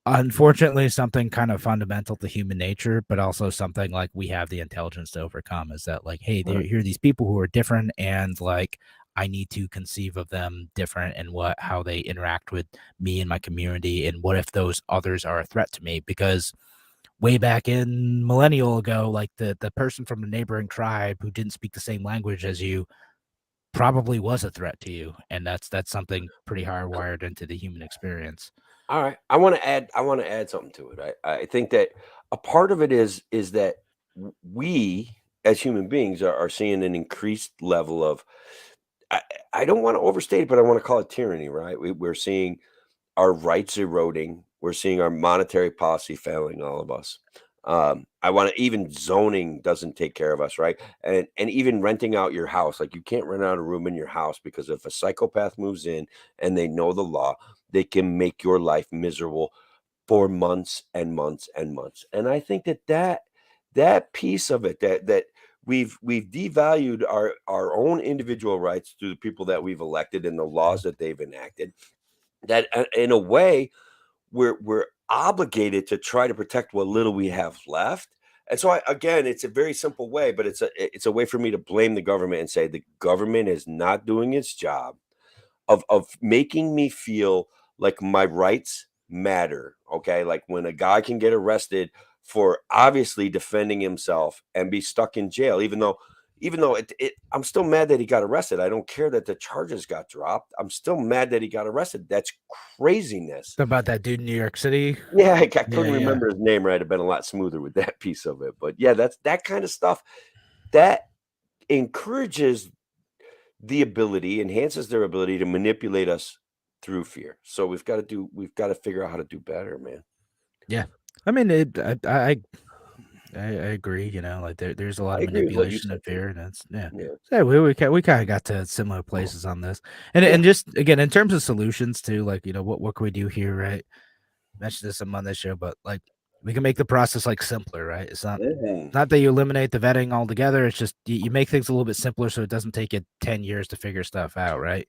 unfortunately something kind of fundamental to human nature, but also something like we have the intelligence to overcome. Is that like, hey, here are these people who are different, and like I need to conceive of them different and how they interact with me and my community, and what if those others are a threat to me? Because way back in millennial ago, like the person from the neighboring tribe who didn't speak the same language as you probably was a threat to you, and that's something pretty hardwired into the human experience. All right, I want to add something to it. I think that a part of it is that we as human beings are seeing an increased level of I, I don't want to overstate it, but I want to call it tyranny, right? We're seeing our rights eroding. We're seeing our monetary policy failing all of us. I want to even zoning doesn't take care of us, right? And even renting out your house, like you can't rent out a room in your house because if a psychopath moves in and they know the law, they can make your life miserable for months and months and months. And I think that piece of it that we've devalued our own individual rights through the people that we've elected and the laws that they've enacted. That in a way we're obligated to try to protect what little we have left. And so again, it's a very simple way, but it's a way for me to blame the government and say the government is not doing its job of making me feel like my rights matter. Okay. Like when a guy can get arrested for obviously defending himself and be stuck in jail, even though I'm still mad that he got arrested. I don't care that the charges got dropped. I'm still mad that he got arrested. That's craziness. About that dude in New York City. Yeah, I Yeah, couldn't yeah. remember his name right. I've been a lot smoother with that piece of it. But yeah, that's that kind of stuff that encourages enhances their ability to manipulate us through fear. So we've got to figure out how to do better, man. Yeah. I mean, I agree, like there's a lot I of agree with what you manipulation said and too. fear, and it's yeah. Yeah. So we kind of got to similar places on this. And Yeah. and just again in terms of solutions too, like what can we do here, right? Mentioned this on this show, but like we can make the process like simpler, right? It's Mhm. not that you eliminate the vetting altogether. It's just you make things a little bit simpler so it doesn't take you 10 years to figure stuff out, right?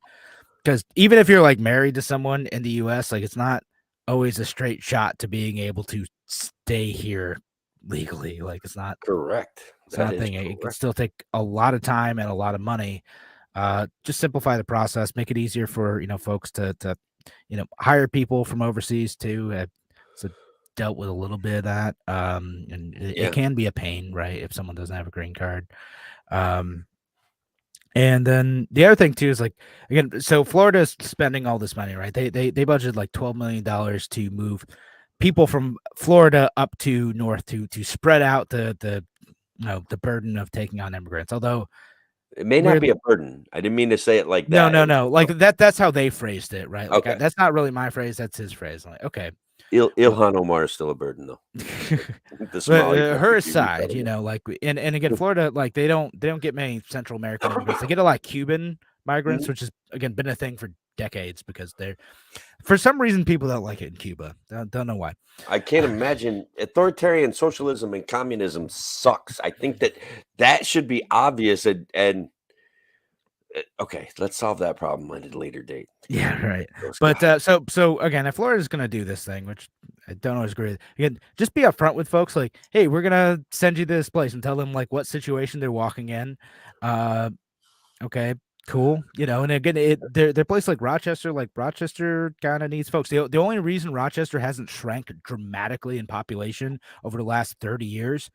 Because even if you're like married to someone in the US, like it's not always a straight shot to being able to stay here legally. Like Correct. it's That not a is thing. It can correct. still take a lot of time and a lot of money. Just simplify the process, make it easier for folks to hire people from overseas too. So dealt with a little bit of that. And it Yeah. can be a pain, right? If someone doesn't have a green card. And then the other thing too is like again, so Florida's spending all this money, right? They budgeted like $12 million to move people from Florida up to north to spread out the burden of taking on immigrants. Although It may not be a burden. I didn't mean to say it like that. no, like that's how they phrased it, right? Like Okay. that's not really my phrase, that's his phrase. I'm like, okay, well, Ilhan Omar is still a burden though. The but Somali her refugee aside, resettlement. like, and again, Florida, like they don't get many Central American immigrants. They get a lot of Cuban migrants, Mhm. which has again been a thing for decades because they're for some reason people don't like it in Cuba. Don't know why. I can't imagine authoritarian socialism and communism sucks. I think that should be obvious and okay, let's solve that problem at a later date. Yeah, right. Those But guys. so again, if Florida's gonna do this thing, which I don't always agree with, again, just be upfront with folks like, hey, we're gonna send you to this place and tell them like what situation they're walking in. Okay, cool. And again, their place like Rochester kind of needs folks. The only reason Rochester hasn't shrank dramatically in population over the last 30 years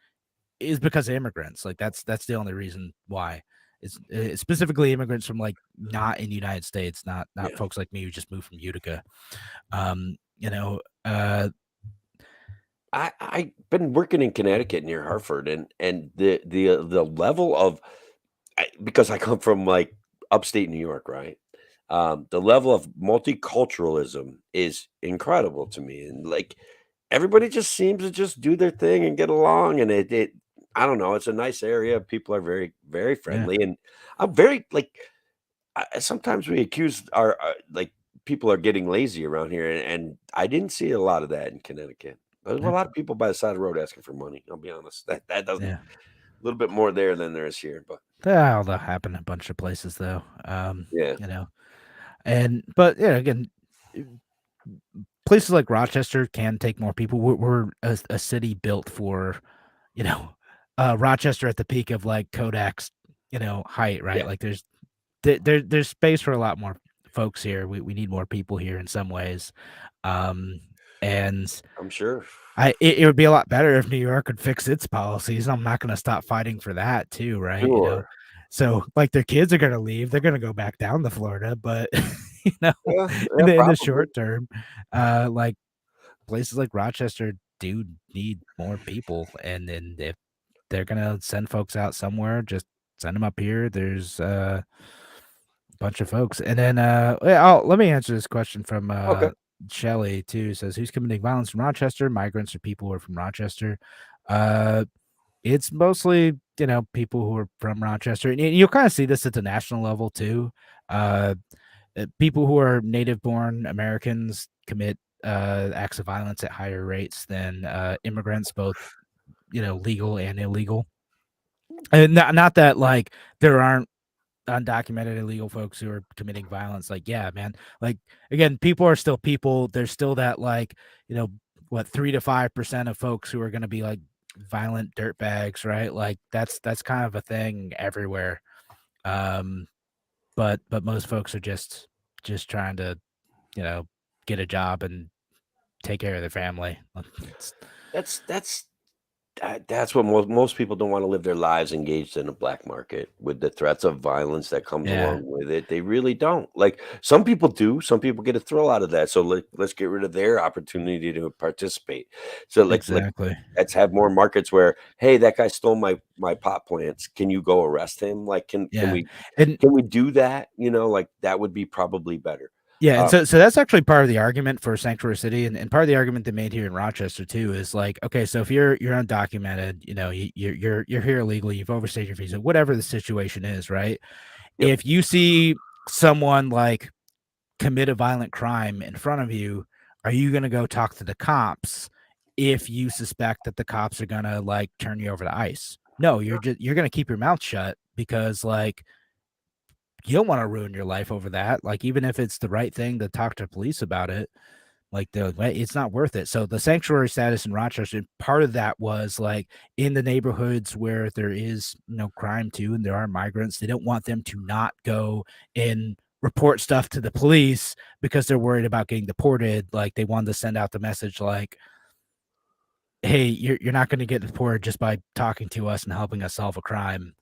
is because of immigrants. Like that's the only reason why. It's specifically immigrants from like not in the United States, not Yeah. folks like me who just moved from Utica. Um, you know, uh, I've been working in Connecticut near Hartford and the level of because I come from like upstate New York, right? The level of multiculturalism is incredible to me. And like everybody just seems to just do their thing and get along. And I don't know. It's a nice area. People are very, very Yeah. friendly, and I'm very like. Sometimes we accuse our like people are getting lazy around here, and I didn't see a lot of that in Connecticut. There's a Yeah. lot of people by the side of the road asking for money. I'll be honest. That doesn't Yeah. a little bit more there than there is here, but That'll happen in a bunch of places though. yeah, You know, but yeah, again, places like Rochester can take more people. We're a city built for, you know, Rochester at the peak of like Kodak's, height, right? yeah, Like there's space for a lot more folks here. We need more people here in some ways. And I'm sure. it would be a lot better if New York could fix its policies. I'm not gonna stop fighting for that too, right? Sure. So like their kids are gonna leave, they're gonna go back down to Florida, but you know, Yeah, in yeah, the probably. short term, like places like Rochester do need more people, and if they're gonna send folks out somewhere, just send them up here. There's a bunch of folks, and then let me answer this question from Okay. Shelly too. Says who's committing violence from Rochester? Migrants or people who are from Rochester? Uh, it's mostly people who are from Rochester, and you'll kind of see this at the national level too. Uh, People who are native born Americans commit acts of violence at higher rates than immigrants, both legal and illegal. And not that like there aren't undocumented illegal folks who are committing violence. Like, yeah, man. Like again, people are still people. There's still that like, what 3 to 5% of folks who are going to be like violent dirtbags, right? Like that's kind of a thing everywhere. Um, but most folks are just trying to you know get a job and take care of their family. That's that's what most people don't wanna live their lives engaged in a black market with the threats of violence that comes Yeah, along with it. They really don't. Like, some people do, some people get a thrill out of that, so let's get rid of their opportunity to participate. So, exactly. let's have more markets where, "Hey, that guy stole my pot plants. Can you go arrest him?" Like, Yeah, and can we do that? Like, that would be probably better. yeah, and Uh, so that's actually part of the argument for Sanctuary City, and part of the argument they made here in Rochester too is like, okay, so if you're undocumented, you're here illegally, you've overstayed your visa, whatever the situation is, right? yep. If you see someone like commit a violent crime in front of you, are you gonna go talk to the cops if you suspect that the cops are gonna like turn you over to ICE? No, you're gonna keep your mouth shut because like you don't want to ruin your life over that. Like, even if it's the right thing to talk to police about it, like they're like, "Well, it's not worth it." So the sanctuary status in Rochester, part of that was like in the neighborhoods where there is crime too, and there are migrants, they don't want them to not go and report stuff to the police because they're worried about getting deported. Like they wanted to send out the message like, "Hey, you're not going to get deported just by talking to us and helping us solve a crime.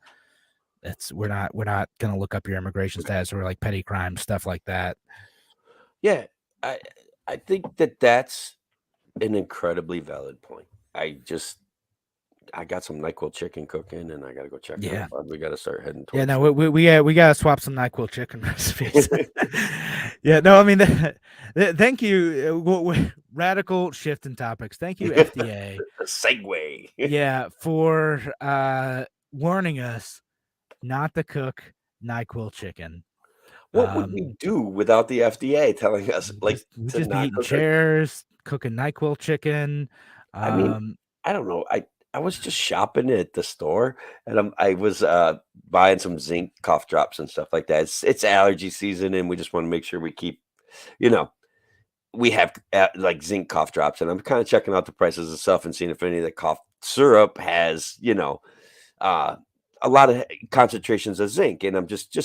It's we're not gonna look up your immigration status or like petty crime stuff like that." Yeah, I I think that's an incredibly valid point. I just I got some NyQuil chicken cooking, and I gotta go check on Yeah, it, bud. We gotta start heading yeah. towards No, the we gotta swap some Nyquil chicken recipes. Yeah, no, I mean, thank you. Radical shift in topics. Thank you, FDA. segue. Yeah, for warning us not to cook Nyquil chicken. What would we Um, do without the FDA telling us, like, we to just be not eating cook our chairs, cooking Nyquil chicken. I mean, Um, I don't know. I was just shopping at the store, and I was, buying some zinc cough drops and stuff like that. It's allergy season, and we just wanna make sure we keep you know, we have, like, zinc cough drops, and I'm kinda checking out the prices and stuff and seeing if any of the cough syrup has, uh, a lot of concentrations of zinc, and I'm just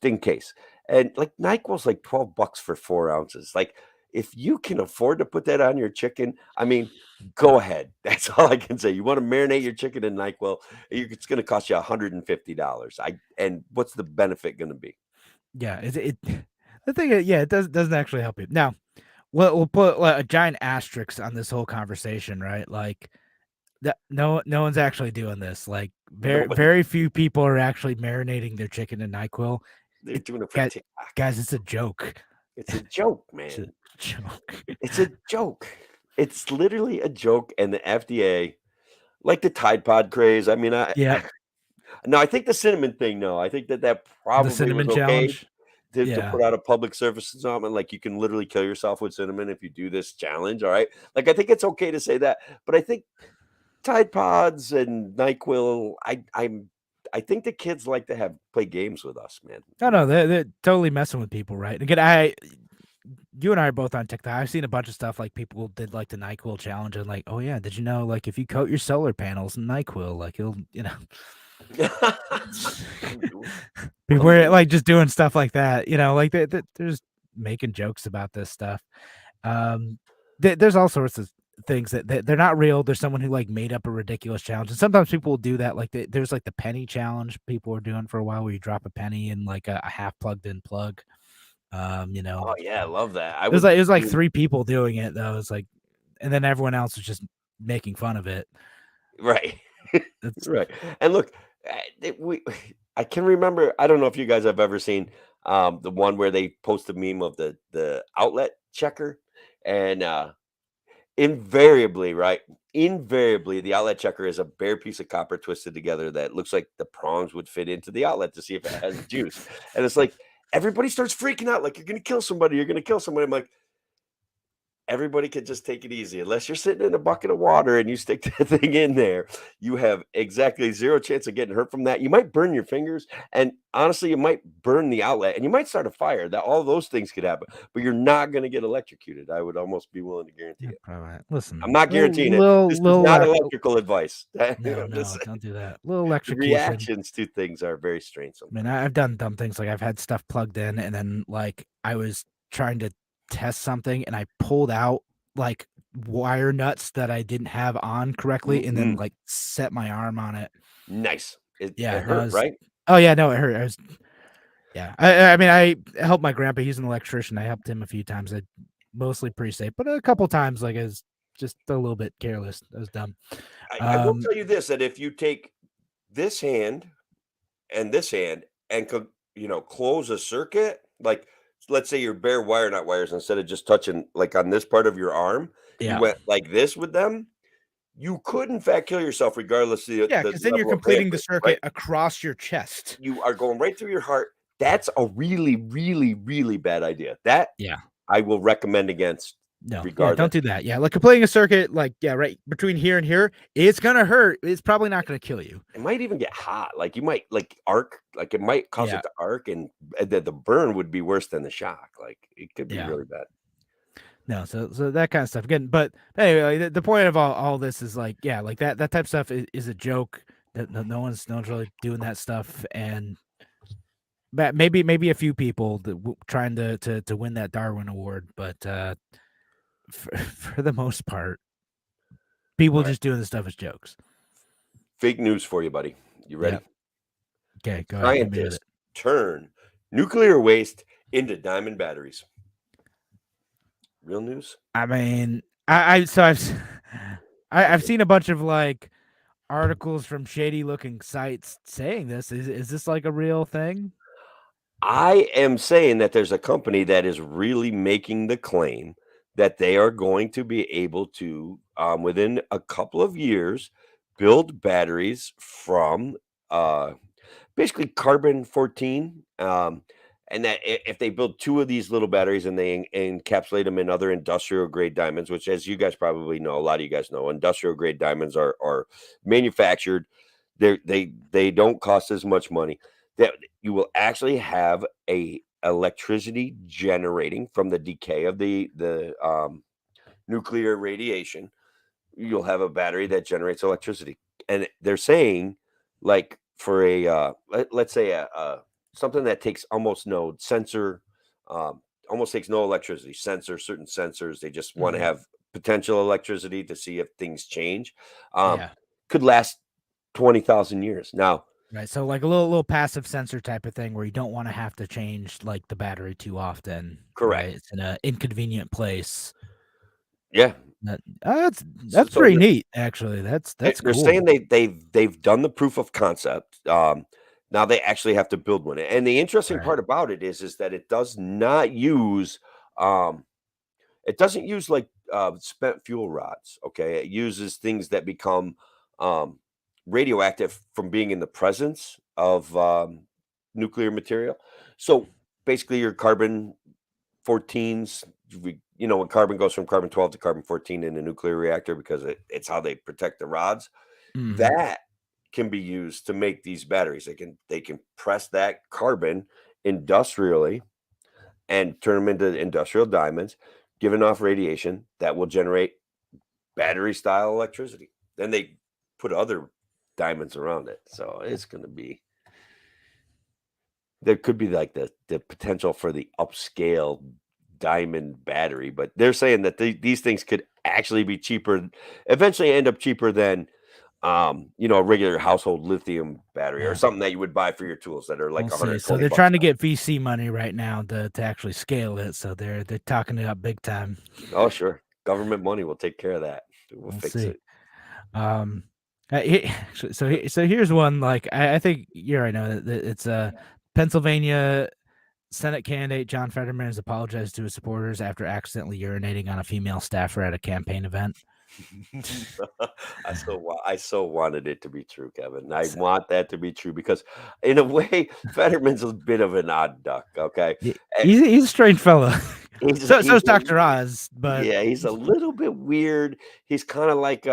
in case. And like NyQuil's like $12 for 4 ounces. Like, if you can afford to put that on your chicken, I mean, go ahead. That's all I can say. You want to marinate your chicken in NyQuil, it's going to cost you $150. And what's the benefit going to be? yeah, it the thing is, yeah, it doesn't actually help you. Now, we'll put a giant asterisk on this whole conversation, right? Like that no one's actually doing this. Like Nobody. very few people are actually marinating their chicken in NyQuil. They're It doing it for guys, TikTok. guys, it's a joke. It's a joke, It's a man. joke. It's a joke. It's literally a joke, and the FDA Like the Tide Pod craze. I mean, Yep. no, I think the cinnamon thing, no. I think that The probably was cinnamon okay challenge. to Yeah. put out a public service announcement, like, you can literally kill yourself with cinnamon if you do this challenge, all right? Like, I think it's okay to say that, but I think Tide Pods and NyQuil, I think the kids like to play games with us, man. No, they're totally messing with people, right? Again, you and I are both on TikTok. I've seen a bunch of stuff like people did like the NyQuil challenge and like, oh yeah, did you know like if you coat your solar panels in NyQuil, like it'll, people are like just doing stuff like that, like they're just making jokes about this stuff. There's all sorts of things that they're not real. There's someone who like made up a ridiculous challenge, and sometimes people will do that. Like there's like the penny challenge people were doing for a while, where you drop a penny in like a half plugged in plug. Oh, yeah, I love that. It was like 3 people doing it though. It's like, and then everyone else was just making fun of it. Right. It's Right. And look, I can remember, I don't know if you guys have ever seen the one where they post a meme of the outlet checker, and invariably, right? Invariably, the outlet checker is a bare piece of copper twisted together that looks like the prongs would fit into the outlet to see if it has juice. And it's like everybody starts freaking out, like, you're gonna kill somebody, you're gonna kill somebody. I'm like, everybody could just take it easy. Unless you're sitting in a bucket of water and you stick that thing in there, you have exactly 0 chance of getting hurt from that. You might burn your fingers, and honestly, you might burn the outlet, and you might start a fire. That all those things could happen, but you're not going to get electrocuted. I would almost be willing to guarantee it. probably. Listen, I'm not guaranteeing it. This is not electrical advice. No, don't do that. Little The electrocution. reactions to things are very strange I mean, sometimes. I've done dumb things, like I've had stuff plugged in, and then like I was trying to test something, and I pulled out like wire nuts that I didn't have on correctly, and then like set my arm on it. Nice. It Yeah, hurt, right? Oh yeah, no, it hurt. Yeah, I mean, I helped my grandpa. He's an electrician. I helped him a few times. I mostly pretty safe, but a couple times like I was just a little bit careless. I was dumb. I will tell you this: that if you take this hand and this hand and close a circuit, like, let's say your bare wire nut wires, instead of just touching like on this part of your arm, you Yeah. went like this with them, you could in fact kill yourself regardless of Yeah, the because then you're level of completing the bandwidth, right? circuit across your chest. You are going right through your heart. That's a really, really, really bad idea. That Yeah. I will recommend against. No, yeah, regardless. don't do that. Yeah, like completing a circuit, like, yeah, right between here and here, it's gonna hurt. It's probably not gonna kill you. It might even get hot. Like, you might like arc, like it might cause Yeah. it to arc, and the burn would be worse than the shock. Like, it could be Yeah. really bad. No, so that kind of stuff. Again, but anyway, the point of all this is like, yeah, like that type of stuff is a joke. That no one's really doing that stuff, and maybe a few people that trying to win that Darwin Award, but for the most part, people just doing this stuff as jokes. Fake news for you, buddy. You ready? Yep. Okay, go ahead. Scientists turn nuclear waste into diamond batteries. Real news? I mean, I've seen a bunch of like articles from shady looking sites saying this. Is this like a real thing? I am saying that there's a company that is really making the claim that they are going to be able to, within a couple of years, build batteries from basically carbon 14. And that if they build 2 of these little batteries and they encapsulate them in other industrial grade diamonds, which, as you guys probably know, a lot of you guys know, industrial grade diamonds are manufactured. They don't cost as much money. That you will actually have a electricity generating from the decay of the nuclear radiation. You'll have a battery that generates electricity, and they're saying, like, for a let's say a something that takes almost no sensor, almost takes no electricity. Certain sensors, they just want to have potential electricity to see if things change. Could last 20,000 years. Now, right, so like a little passive sensor type of thing where you don't want to have to change like the battery too often. Correct. Right? It's in an inconvenient place. Yeah. That's pretty neat, actually. That's they're cool. saying they've done the proof of concept. Now they actually have to build one. And the interesting part about it is that it does not use it doesn't use like spent fuel rods. Okay. It uses things that become um, radioactive from being in the presence of nuclear material. So basically, your carbon 14s, when carbon goes from carbon 12 to carbon 14 in a nuclear reactor because it's how they protect the rods, Mhm. that can be used to make these batteries. They can press that carbon industrially and turn them into industrial diamonds, giving off radiation that will generate battery style electricity. Then they put other diamonds around it. So it's going to be, there could be like the potential for the upscale diamond battery, but they're saying that these things could actually be cheaper, eventually end up cheaper than a regular household lithium battery or Yeah. something that you would buy for your tools that are like We'll see. So 120 they're bucks trying to now. get VC money right now to actually scale it. So they're talking it up big time. Oh, sure. Government money will take care of that. We'll We'll fix see. it. So here's one. Like I think you already know that it's Pennsylvania Senate candidate John Fetterman has apologized to his supporters after accidentally urinating on a female staffer at a campaign event. I so wanted it to be true, Kevin. I want that to be true because, in a way, Fetterman's a bit of an odd duck. Okay, Eh, He's a strange fella. he's So he's is Dr. a Oz, but yeah, he's a little bit weird. He's kind of like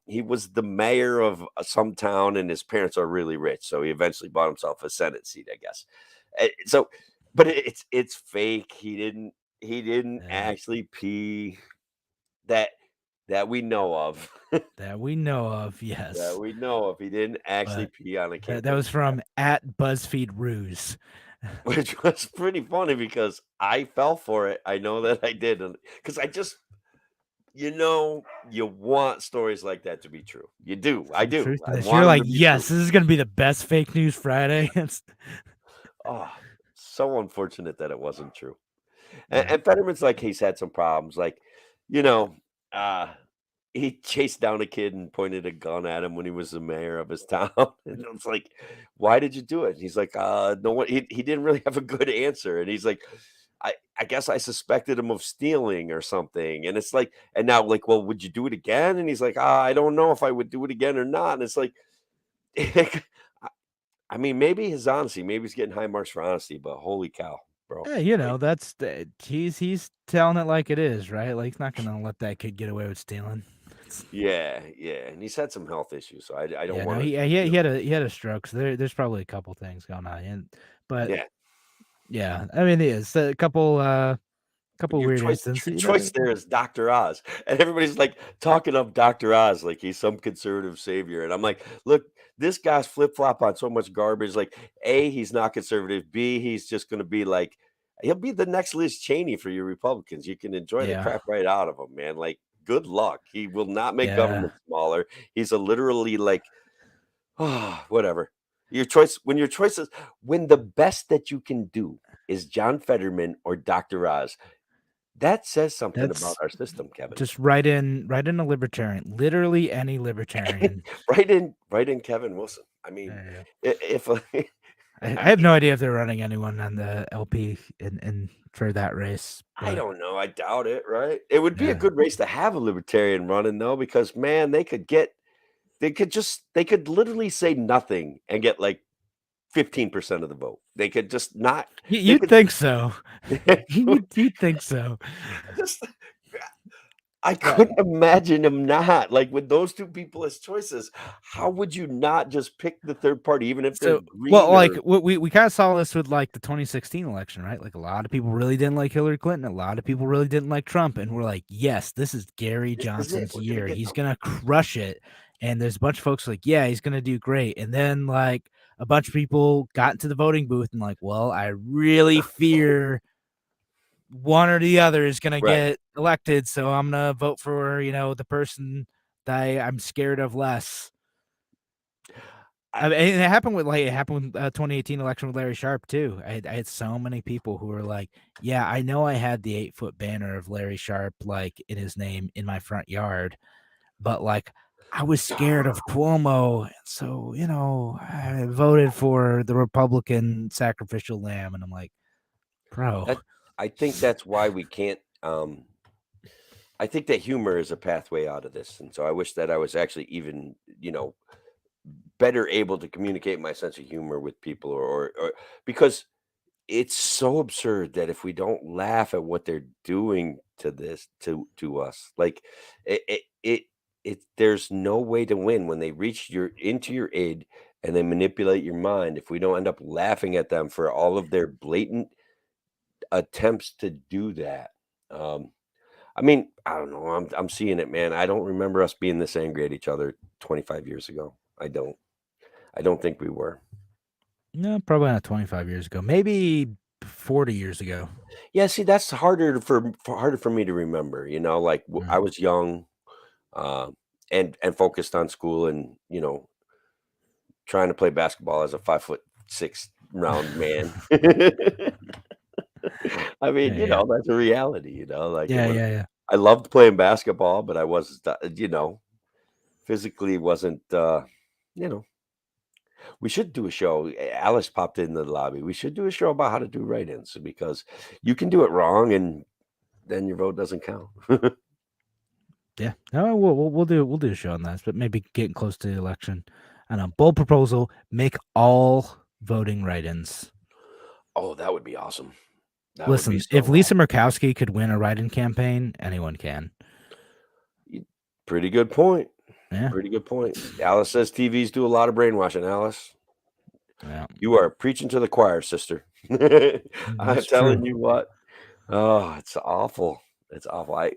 he was the mayor of some town, and his parents are really rich, so he eventually bought himself a Senate seat, I guess. So, but it's fake. He didn't actually pee that that we know of. that we know of, That yes. we know of. He didn't actually But pee on a that campaign, was from at BuzzFeed Ruse. which was pretty funny because I fell for it. I know that I did, because I just, you want stories like that to be true. You do. I Some do. truth to I this. want You're them like, to be true. yes, this is gonna be the best fake news Friday. Oh, so unfortunate that it wasn't true. And, Yeah. and Fetterman's like he's had some problems. Like, you know, uh, he chased down a kid and pointed a gun at him when he was the mayor of his town. And it's like, why did you do it? And he's like, no one. He didn't really have a good answer. And he's like, I guess I suspected him of stealing or something. And it's like, and now like, well, would you do it again? And he's like, I don't know if I would do it again or not. And it's like, I mean, maybe his honesty, maybe he's getting high marks for honesty, but holy cow, bro. Yeah, that's he's telling it like it is, right? Like he's not gonna let that kid get away with stealing. Yeah, yeah. And he's had some health issues. So I don't Yeah, no, want to, he had a stroke. So there's probably a couple things going on, but yeah. yeah, I mean, it is a couple Your weird choice instances. your choice there is Dr. Oz, and everybody's, like, talking up Dr. Oz like he's some conservative savior, and I'm like, "Look, this guy's flip-flop on so much garbage, like, A, he's not conservative, B, he's just gonna be like he'll be the next Liz Cheney for your Republicans, you can enjoy the Yeah, crap right out of him, man, like, good luck, he will not make yeah. government smaller, he's a literally, like, whatever. Your choice is when the best that you can do is John Fetterman or Dr. Oz, that says something about That's our system, Kevin. just right in a libertarian, literally any libertarian. Right in Kevin Wilson. I mean, Yeah. if I have no idea if they're running anyone on the LP in for that race, I but don't know, I doubt it, right? It would be a yeah, good race to have a libertarian running though, because man, they could literally say nothing and get like 15% of the vote. They could just not, they you'd could think so. You'd think so. just I But couldn't imagine him not. Like, with those 2 people as choices, how would you not just pick the 3rd party, even if they're so well, green like or we kind of saw this with like the 2016 election, right? Like a lot of people really didn't like Hillary Clinton, a lot of people really didn't like Trump, and we're like, yes, this is Gary this is it, Johnson's we're gonna year. get He's something. gonna crush it. And there's a bunch of folks like, yeah, he's gonna do great. And then like a bunch of people got into the voting booth and like, well, I really fear one or the other is gonna Right. get elected, so I'm gonna vote for the person that I'm scared of less. I I mean, and it happened with 2018 election with Larry Sharp too. I had so many people who were like, "Yeah, I know I had the 8-foot banner of Larry Sharp like in his name in my front yard, but like I was scared of Cuomo, so I voted for the Republican sacrificial lamb." And I'm like, "Bro, that I think that's why we can't, I think that humor is a pathway out of this, and so I wish that I was actually even, better able to communicate my sense of humor with people, or because it's so absurd that if we don't laugh at what they're doing to this to us, like it there's no way to win when they reach your into your aid and they manipulate your mind if we don't end up laughing at them for all of their blatant attempts to do that. Um, I mean, I don't know. I'm seeing it, man. I don't remember us being this angry at each other 25 years ago. I don't. I don't think we were. No, probably not 25 years ago. Maybe 40 years ago. Yeah, see, that's harder for me to remember. Like I was young, uh, and focused on school, and trying to play basketball as a 5'6" round man. I mean, Yeah. that's a reality. Like Yeah. I loved playing basketball, but I was, physically wasn't. We should do a show. Alice popped in the lobby. We should do a show about how to do write-ins because you can do it wrong and then your vote doesn't count. Yeah. No, we'll do a show on that, but maybe getting close to the election. I don't know. Bold proposal: make all voting write-ins. Oh, that would be awesome. That would be Listen, so if Lisa awesome. Murkowski could win a write-in campaign, anyone can. Pretty good point. Yeah. Pretty good point. Alice says TVs do a lot of brainwashing, Alice. Yeah. You are preaching to the choir, sister. I'm That's telling true. you what. Oh, it's awful. It's awful. I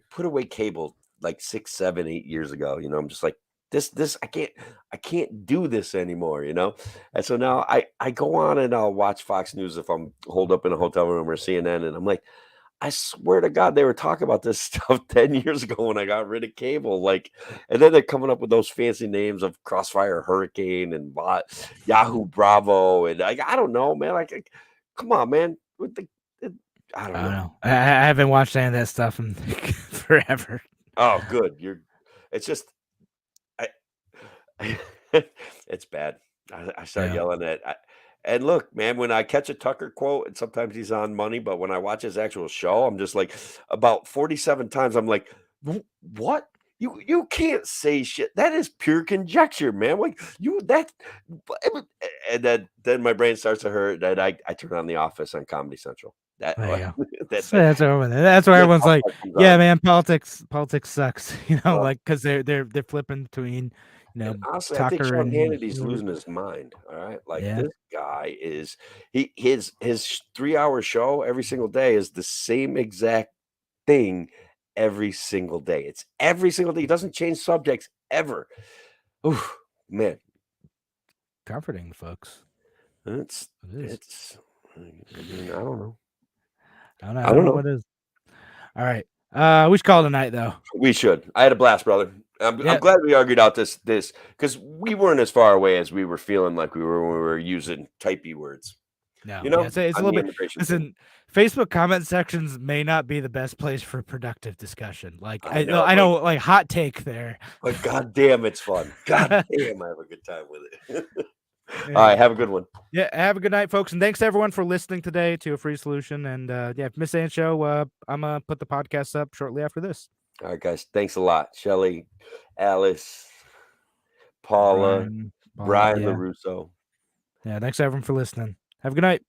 put away cable like 6, 7, 8 years ago. I'm just like this I can't do this anymore, And so now I go on and I'll watch Fox News if I'm holed up in a hotel room or CNN, and I'm like, I swear to God, they were talking about this stuff 10 years ago when I got rid of cable. Like, and then they're coming up with those fancy names of Crossfire Hurricane and Yahoo Bravo. And I don't know, man. Like, come on, man. I don't I don't know. know. I haven't watched any of that stuff in forever. Oh, good. It's just, I, it's bad. I start yelling and look, man, when I catch a Tucker quote, and sometimes he's on money, but when I watch his actual show, I'm just like, about 47 times, I'm like, what? You can't say shit. That is pure conjecture, man. Like and then my brain starts to hurt. That I turn on The Office on Comedy Central. That There you go. that's That's over there. That's where when everyone's like, South Park comes "Yeah, on. man, politics sucks." Uh, like because they're flipping between, And honestly, I think Tucker Sean and Hannity's losing his mind. All right, like yeah. this guy is his 3-hour show every single day is the same exact thing every single day. It's every single day. He doesn't change subjects ever. Oof, man, Comforting, folks. it's It is. it's. I mean, I don't know. I don't know what it is. All right. We should call it a night though. We should. I had a blast, brother. I'm glad we argued out this because we weren't as far away as we were feeling like we were when we were using typey words. No, it's a little bit. Listen, Facebook comment sections may not be the best place for productive discussion. Like I know, like hot take there. But goddamn, it's fun. Goddamn, I have a good time with it. All right, have a good one. Yeah, have a good night, folks, and thanks to everyone for listening today to A Free Solution. And yeah, Miss Ann Show, I'm gonna put the podcast up shortly after this. All right, guys, thanks a lot, Shelly, Alice, Paula, Brian LaRusso. Yeah, thanks everyone for listening. Have a good night.